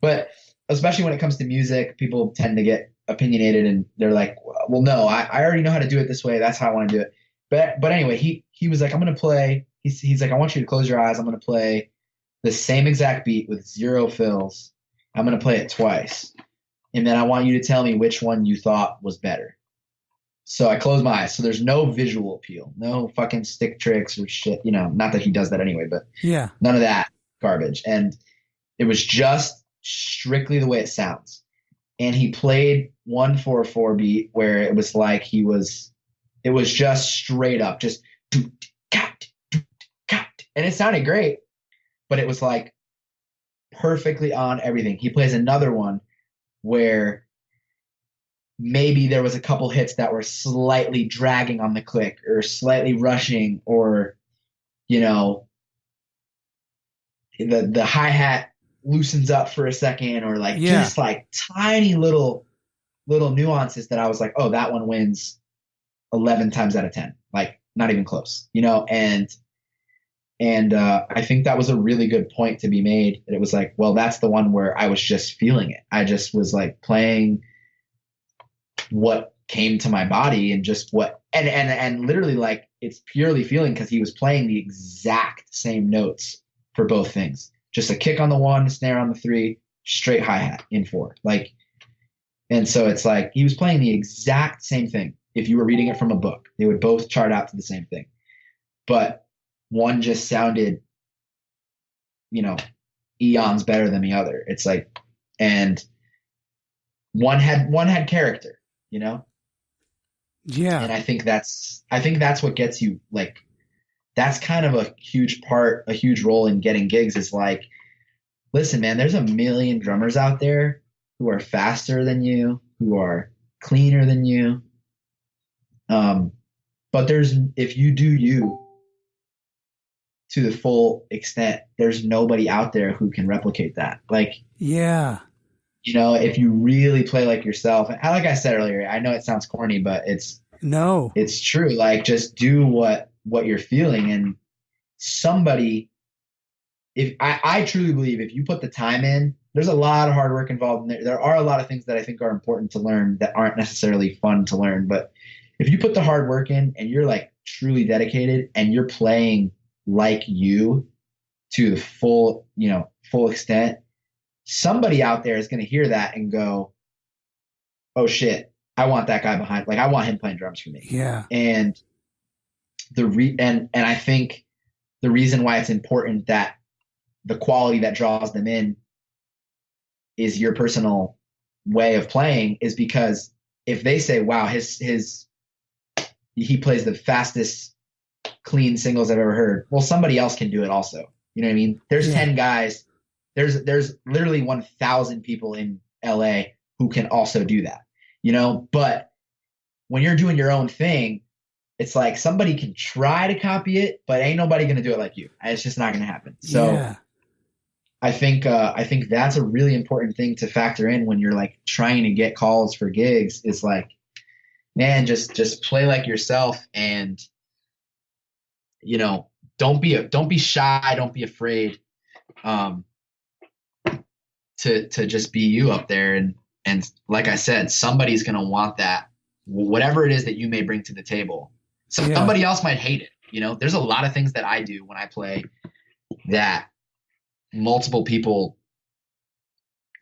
but especially when it comes to music, people tend to get opinionated and they're like, well, no, I already know how to do it this way. That's how I want to do it. But anyway, he was like, I'm going to play. He's like, I want you to close your eyes. I'm going to play the same exact beat with 0 fills. I'm going to play it twice. And then I want you to tell me which one you thought was better. So I closed my eyes. So there's no visual appeal, no fucking stick tricks or shit. You know, not that he does that anyway, but none of that garbage. And it was just strictly the way it sounds. And he played 1/4/4 beat where it was like it was just straight up, just and it sounded great. But it was like perfectly on everything. He plays another one where maybe there was a couple hits that were slightly dragging on the click or slightly rushing, or, you know, the hi-hat loosens up for a second, or like just like tiny little nuances that I was like, oh, that one wins 11 times out of 10. Like not even close, you know? And I think that was a really good point to be made. And it was like, well, that's the one where I was just feeling it. I just was like playing what came to my body and just and literally like it's purely feeling because he was playing the exact same notes for both things. Just a kick on the 1, snare on the 3, straight hi-hat in 4. Like, and so it's like he was playing the exact same thing. If you were reading it from a book, they would both chart out to the same thing. But one just sounded, you know, eons better than the other. It's like, and one had character, you know? Yeah. And I think that's what gets you, like, that's kind of a huge role in getting gigs is like, listen, man, there's a million drummers out there who are faster than you, who are cleaner than you. But if you do you, to the full extent, there's nobody out there who can replicate that. Like, you know, if you really play like yourself, and like I said earlier, I know it sounds corny, but it's No. It's true. Like, just do what you're feeling. And somebody, if I truly believe if you put the time in, there's a lot of hard work involved. There are a lot of things that I think are important to learn that aren't necessarily fun to learn. But if you put the hard work in and you're like truly dedicated and you're playing like you to the full extent, somebody out there is going to hear that and go, oh shit, I want that guy behind. Like, I want him playing drums for me. Yeah. And and I think the reason why it's important that the quality that draws them in is your personal way of playing is because if they say, wow, he plays the fastest clean singles I've ever heard. Well, somebody else can do it also. You know what I mean? There's 10 guys. There's literally 1,000 people in LA who can also do that, but when you're doing your own thing, it's like somebody can try to copy it, but ain't nobody going to do it like you. It's just not going to happen. So I think that's a really important thing to factor in when you're like trying to get calls for gigs is like, man, just play like yourself and, don't be shy. Don't be afraid, to just be you up there. And like I said, somebody's going to want that, whatever it is that you may bring to the table. Somebody else might hate it. There's a lot of things that I do when I play that multiple people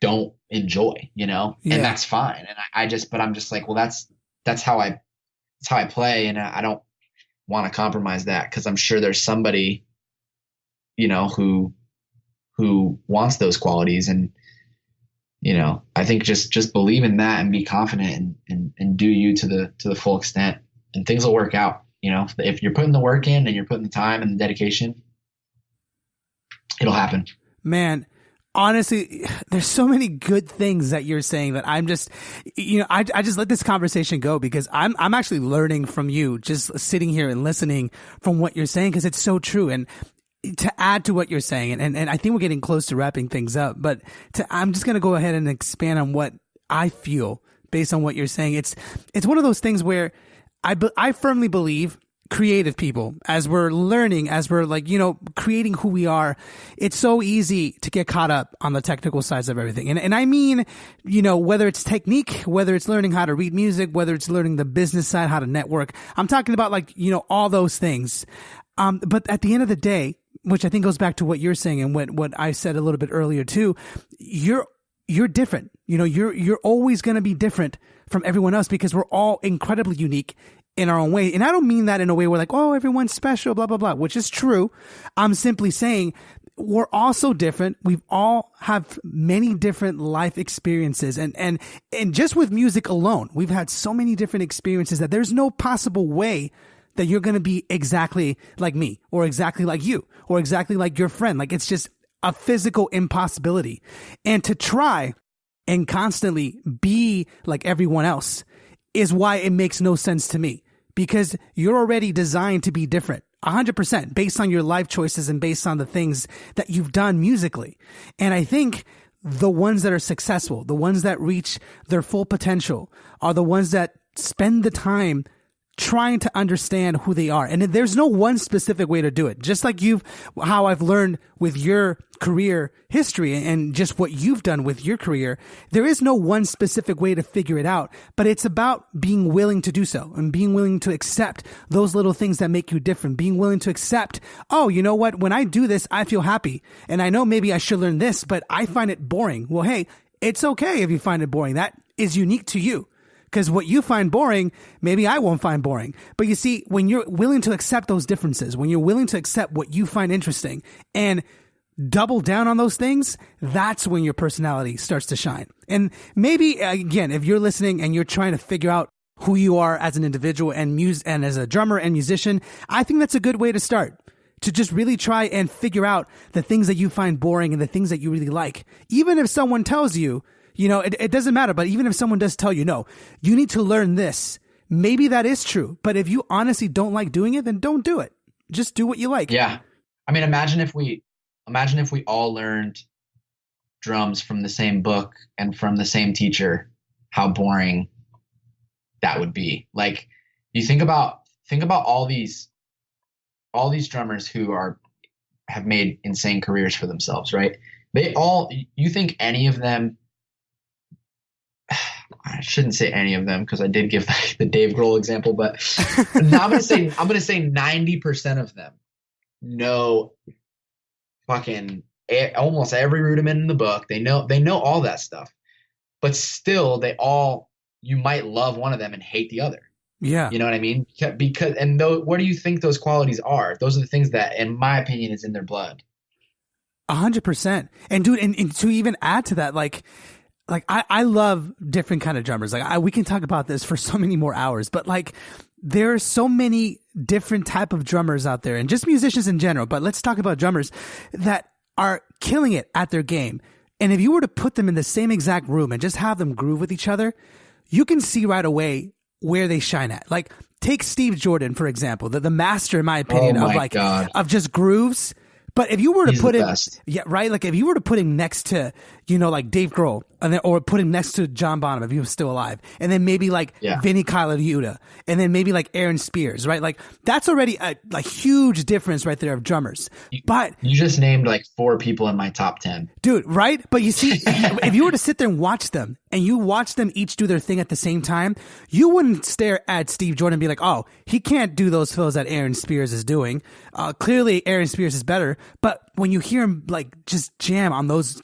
don't enjoy, and that's fine. And but I'm just like, well, that's how I play. And I don't want to compromise that because I'm sure there's somebody, who wants those qualities. And, I think just believe in that and be confident and do you to the full extent, and things will work out. If you're putting the work in and you're putting the time and the dedication, it'll happen. Man, honestly, there's so many good things that you're saying that I'm just, I just let this conversation go because I'm actually learning from you, just sitting here and listening from what you're saying, because it's so true. And to add to what you're saying, and I think we're getting close to wrapping things up, but I'm just going to go ahead and expand on what I feel based on what you're saying. It's one of those things where I firmly believe creative people, as we're learning, as we're like, creating who we are, it's so easy to get caught up on the technical sides of everything. And I mean, whether it's technique, whether it's learning how to read music, whether it's learning the business side, how to network, I'm talking about like, all those things. But at the end of the day, which I think goes back to what you're saying and what I said a little bit earlier too, you're different. You're always going to be different from everyone else because we're all incredibly unique in our own way. And I don't mean that in a way where like, oh, everyone's special, blah, blah, blah, which is true. I'm simply saying we're all so different. We've all have many different life experiences. And just with music alone, we've had so many different experiences that there's no possible way that you're going to be exactly like me or exactly like you or exactly like your friend. Like, it's just a physical impossibility. And to try and constantly be like everyone else is why it makes no sense to me, because you're already designed to be different 100% based on your life choices and based on the things that you've done musically. And I think the ones that are successful, the ones that reach their full potential, are the ones that spend the time trying to understand who they are. And there's no one specific way to do it. Just like how I've learned with your career history and just what you've done with your career, there is no one specific way to figure it out, but it's about being willing to do so and being willing to accept those little things that make you different, being willing to accept, oh, you know what? When I do this, I feel happy. And I know maybe I should learn this, but I find it boring. Well, hey, it's okay if you find it boring. That is unique to you. Because what you find boring, maybe I won't find boring. But you see, when you're willing to accept those differences, when you're willing to accept what you find interesting and double down on those things, that's when your personality starts to shine. And maybe, again, if you're listening and you're trying to figure out who you are as an individual and as a drummer and musician, I think that's a good way to start. To just really try and figure out the things that you find boring and the things that you really like. Even if someone tells you, it doesn't matter, but even if someone does tell you, no, you need to learn this, maybe that is true. But if you honestly don't like doing it, then don't do it. Just do what you like. Yeah. I mean, imagine if we all learned drums from the same book and from the same teacher, how boring that would be. Like, You think about all these drummers who have made insane careers for themselves, right? You think any of them, I shouldn't say any of them because I did give the Dave Grohl example, but now I'm gonna say 90% of them know fucking almost every rudiment in the book. They know all that stuff, but still you might love one of them and hate the other. Yeah. You know what I mean? What do you think those qualities are? Those are the things that, in my opinion, is in their blood. 100%. And dude, and to even add to that, like I love different kind of drummers. Like we can talk about this for so many more hours, but like there are so many different type of drummers out there and just musicians in general. But let's talk about drummers that are killing it at their game. And if you were to put them in the same exact room and just have them groove with each other, you can see right away where they shine at. Like take Steve Jordan, for example, the master, in my opinion, of just grooves. But if you were to put him, yeah, right. Like if you were to put him next to, like Dave Grohl, or put him next to John Bonham if he was still alive, and then maybe like Vinny Colaiuta, and then maybe like Aaron Spears, right? Like that's already a huge difference right there of drummers. But you just named like 4 people in my top 10, dude, right? But you see, if you were to sit there and watch them, and you watch them each do their thing at the same time, you wouldn't stare at Steve Jordan and be like, oh, he can't do those fills that Aaron Spears is doing. Clearly, Aaron Spears is better. But when you hear him like just jam on those,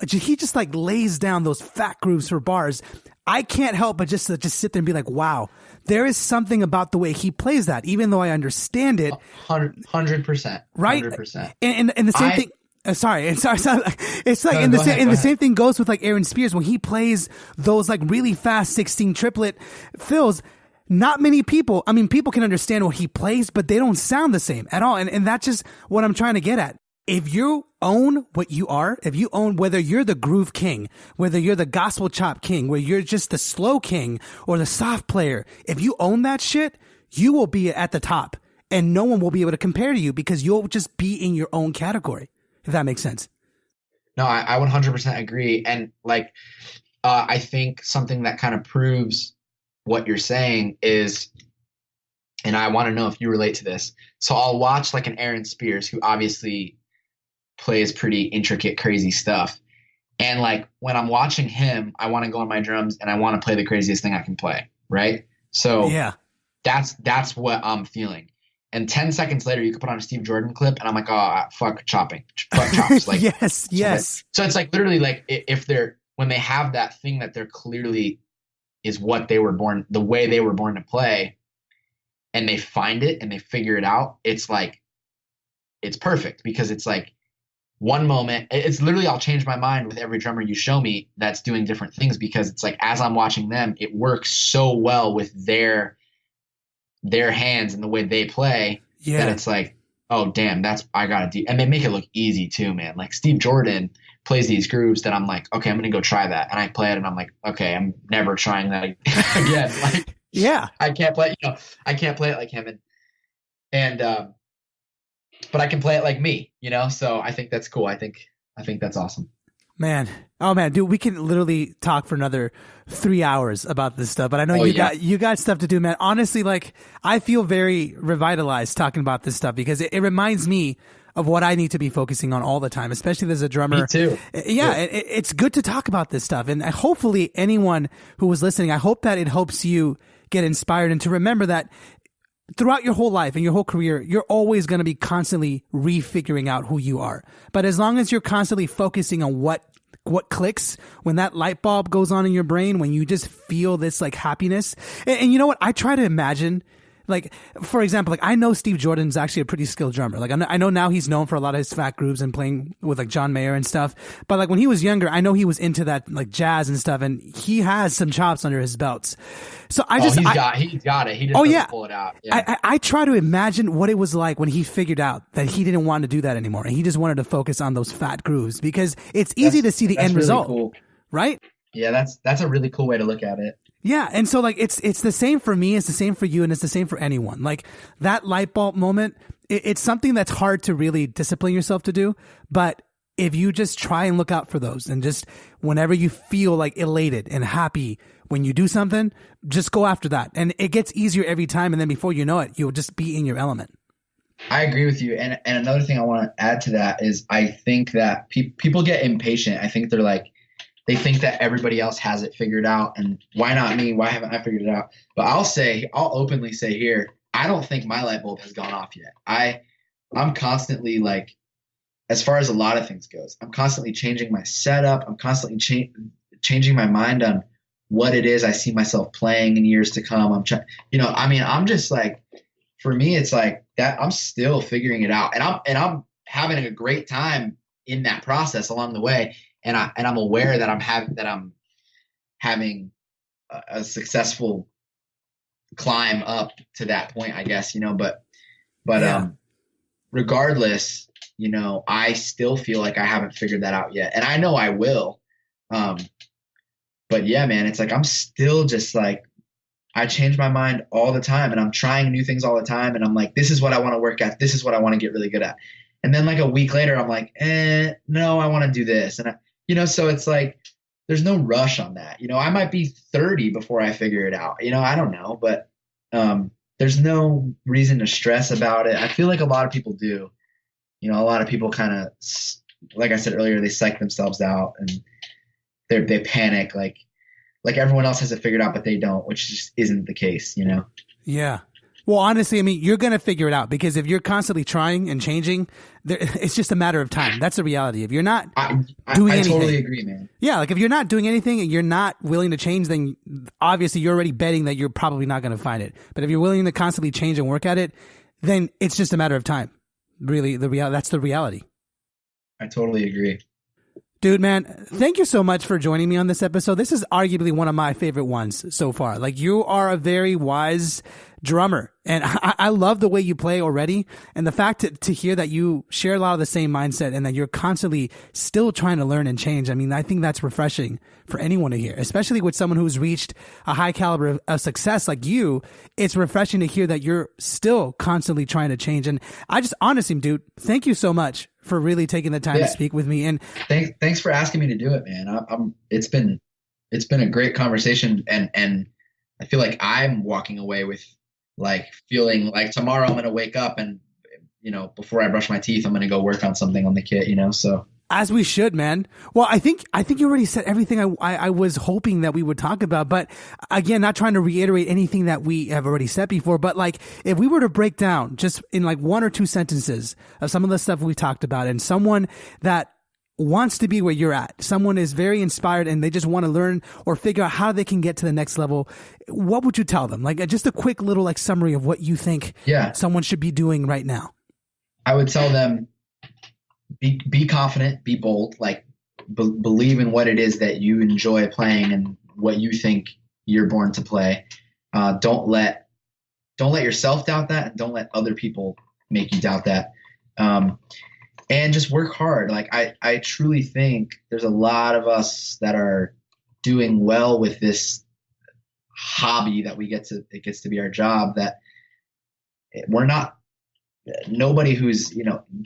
he just like lays down those fat grooves for bars. I can't help but just sit there and be like, wow, there is something about the way he plays that, even though I understand it. 100%. Right? 100%. And the same thing. Sorry. It's like the same thing goes with like Aaron Spears when he plays those like really fast 16 triplet fills. Not many people, people can understand what he plays, but they don't sound the same at all. And that's just what I'm trying to get at. If you own what you are, if you own whether you're the groove king, whether you're the gospel chop king, where you're just the slow king or the soft player, if you own that shit, you will be at the top and no one will be able to compare to you because you'll just be in your own category. If that makes sense. No, I 100% agree. And like, I think something that kind of proves what you're saying is, and I want to know if you relate to this. So I'll watch like an Aaron Spears who obviously plays pretty intricate, crazy stuff. And like when I'm watching him, I want to go on my drums and I want to play the craziest thing I can play. Right. So yeah, that's what I'm feeling. And 10 seconds later, you could put on a Steve Jordan clip, and I'm like, oh, fuck chopping, fuck chops. Like, yes. So it's like literally like when they have that thing that they're clearly is what they were born, the way they were born to play, and they find it and they figure it out. It's like, it's perfect because it's like one moment. It's literally, I'll change my mind with every drummer you show me that's doing different things because it's like as I'm watching them, it works so well with their hands and the way they play that it's like, oh damn, I gotta do, and they make it look easy too, man. Like Steve Jordan plays these grooves that I'm like, okay, I'm gonna go try that, and I play it and I'm like, okay, I'm never trying that again. Like, yeah, I can't play it like him, and but I can play it like me, so I think that's cool. I think that's awesome. Man. Oh man, dude, we can literally talk for another 3 hours about this stuff, but I know you got stuff to do, man. Honestly, like I feel very revitalized talking about this stuff because it reminds me of what I need to be focusing on all the time, especially as a drummer. Me too. Yeah, it's good to talk about this stuff. And hopefully anyone who was listening, I hope that it helps you get inspired and to remember that throughout your whole life and your whole career, you're always going to be constantly refiguring out who you are. But as long as you're constantly focusing on what clicks, when that light bulb goes on in your brain, when you just feel this like happiness. And you know what? I try to imagine, like, for example, like I know Steve Jordan's actually a pretty skilled drummer. Like I know now he's known for a lot of his fat grooves and playing with like John Mayer and stuff. But like when he was younger, I know he was into that like jazz and stuff, and he has some chops under his belts. So he's got it. He just doesn't pull it out. Yeah. I try to imagine what it was like when he figured out that he didn't want to do that anymore, and he just wanted to focus on those fat grooves because it's easy to see the end result, cool. Right? Yeah, that's a really cool way to look at it. Yeah, and so like it's the same for me, it's the same for you, and it's the same for anyone. Like that light bulb moment, it's something that's hard to really discipline yourself to do, but if you just try and look out for those and just whenever you feel like elated and happy when you do something, just go after that. And it gets easier every time. And then before you know it, you'll just be in your element. I agree with you. And another thing I want to add to that is I think that people get impatient. I think they think that everybody else has it figured out, and why not me? Why haven't I figured it out? But I'll openly say here, I don't think my light bulb has gone off yet. I'm constantly, like, as far as a lot of things goes, I'm constantly changing my setup. I'm constantly changing my mind on what it is I see myself playing in years to come. I'm just like, for me, it's like that. I'm still figuring it out, and I'm having a great time in that process along the way. And I'm aware that I'm having a successful climb up to that point, I guess, but yeah. Regardless, I still feel like I haven't figured that out yet, and I know I will. But yeah, man, it's like, I'm still just like, I change my mind all the time, and I'm trying new things all the time. And I'm like, this is what I want to work at. This is what I want to get really good at. And then like a week later, I'm like, no, I want to do this. And so it's like, there's no rush on that. I might be 30 before I figure it out. I don't know, but there's no reason to stress about it. I feel like a lot of people do. A lot of people kind of, like I said earlier, they psych themselves out and they panic like everyone else has it figured out, but they don't, which just isn't the case, Yeah. Well, honestly, I mean, you're going to figure it out, because if you're constantly trying and changing, it's just a matter of time. That's the reality. If you're not doing anything. I totally agree, man. Yeah, like if you're not doing anything and you're not willing to change, then obviously you're already betting that you're probably not going to find it. But if you're willing to constantly change and work at it, then it's just a matter of time. Really, that's the reality. I totally agree. Dude, man, thank you so much for joining me on this episode. This is arguably one of my favorite ones so far. Like, you are a very wise drummer, and I love the way you play already. And the fact to hear that you share a lot of the same mindset and that you're constantly still trying to learn and change. I mean, I think that's refreshing for anyone to hear, especially with someone who's reached a high caliber of success like you. It's refreshing to hear that you're still constantly trying to change. And I just, honestly, dude, thank you so much for really taking the time to speak with me. And thanks for asking me to do it, man. It's been a great conversation, and I feel like I'm walking away with like feeling like tomorrow I'm going to wake up and, before I brush my teeth, I'm going to go work on something on the kit, so. As we should, man. Well, I think you already said everything I was hoping that we would talk about, but again, not trying to reiterate anything that we have already said before, but like, if we were to break down just in like one or two sentences of some of the stuff we talked about, and someone that wants to be where you're at, someone is very inspired and they just want to learn or figure out how they can get to the next level, what would you tell them? Like, just a quick little like summary of what you think someone should be doing right now. I would tell them, be confident, be bold, like believe in what it is that you enjoy playing and what you think you're born to play. Don't let yourself doubt that, and don't let other people make you doubt that. And just work hard. Like I truly think there's a lot of us that are doing well with this hobby that it gets to be our job, that we're not, nobody who's,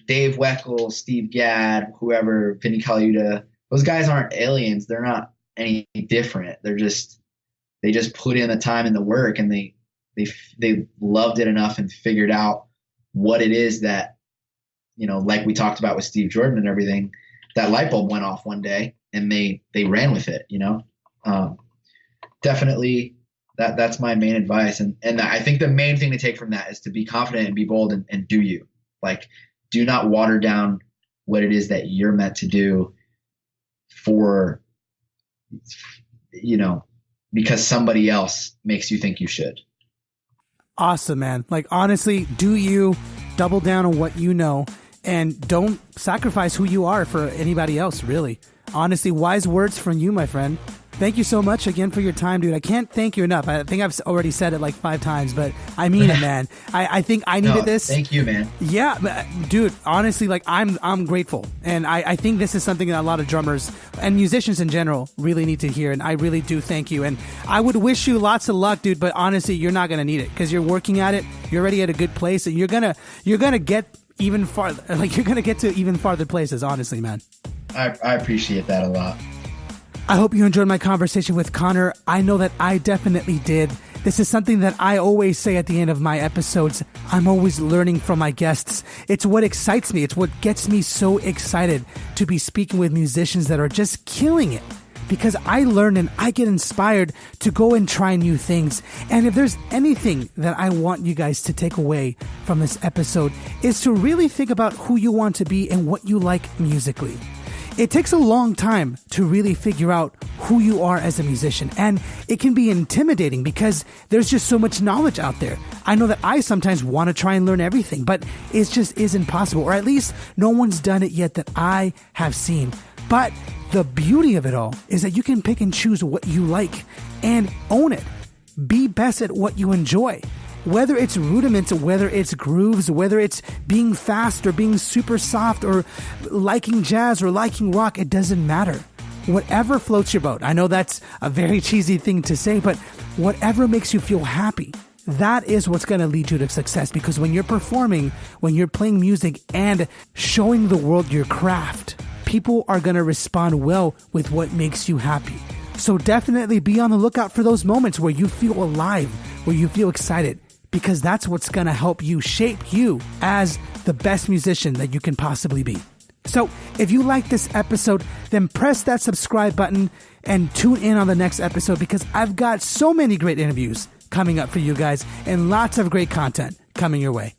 Dave Weckl, Steve Gadd, whoever, Vinny Colaiuta, those guys aren't aliens. They're not any different. They just put in the time and the work, and they loved it enough and figured out what it is that, like we talked about with Steve Jordan and everything, that light bulb went off one day and they ran with it, definitely that's my main advice. And I think the main thing to take from that is to be confident and be bold and do you. Like, do not water down what it is that you're meant to do for, because somebody else makes you think you should. Awesome, man. Like, honestly, do you, double down on what you know, and don't sacrifice who you are for anybody else, really. Honestly, wise words from you, my friend. Thank you so much again for your time, dude. I can't thank you enough. I think I've already said it like 5 times, but I mean it, man. I think I needed this. Thank you, man. Yeah, dude, honestly, like I'm grateful. And I think this is something that a lot of drummers and musicians in general really need to hear. And I really do thank you. And I would wish you lots of luck, dude, but honestly, you're not going to need it because you're working at it. You're already at a good place, and you're going to get even farther. Like, you're going to get to even farther places, honestly, man. I appreciate that a lot. I hope you enjoyed my conversation with Connor. I know that I definitely did. This is something that I always say at the end of my episodes. I'm always learning from my guests. It's what excites me. It's what gets me so excited to be speaking with musicians that are just killing it. Because I learn and I get inspired to go and try new things. And if there's anything that I want you guys to take away from this episode, is to really think about who you want to be and what you like musically. It takes a long time to really figure out who you are as a musician, and it can be intimidating because there's just so much knowledge out there. I know that I sometimes want to try and learn everything, but it just isn't possible, or at least no one's done it yet that I have seen. But the beauty of it all is that you can pick and choose what you like and own it. Be best at what you enjoy. Whether it's rudiments, whether it's grooves, whether it's being fast or being super soft or liking jazz or liking rock, it doesn't matter. Whatever floats your boat. I know that's a very cheesy thing to say, but whatever makes you feel happy, that is what's going to lead you to success. Because when you're performing, when you're playing music and showing the world your craft, people are going to respond well with what makes you happy. So definitely be on the lookout for those moments where you feel alive, where you feel excited, because that's what's going to help you shape you as the best musician that you can possibly be. So if you like this episode, then press that subscribe button and tune in on the next episode, because I've got so many great interviews coming up for you guys and lots of great content coming your way.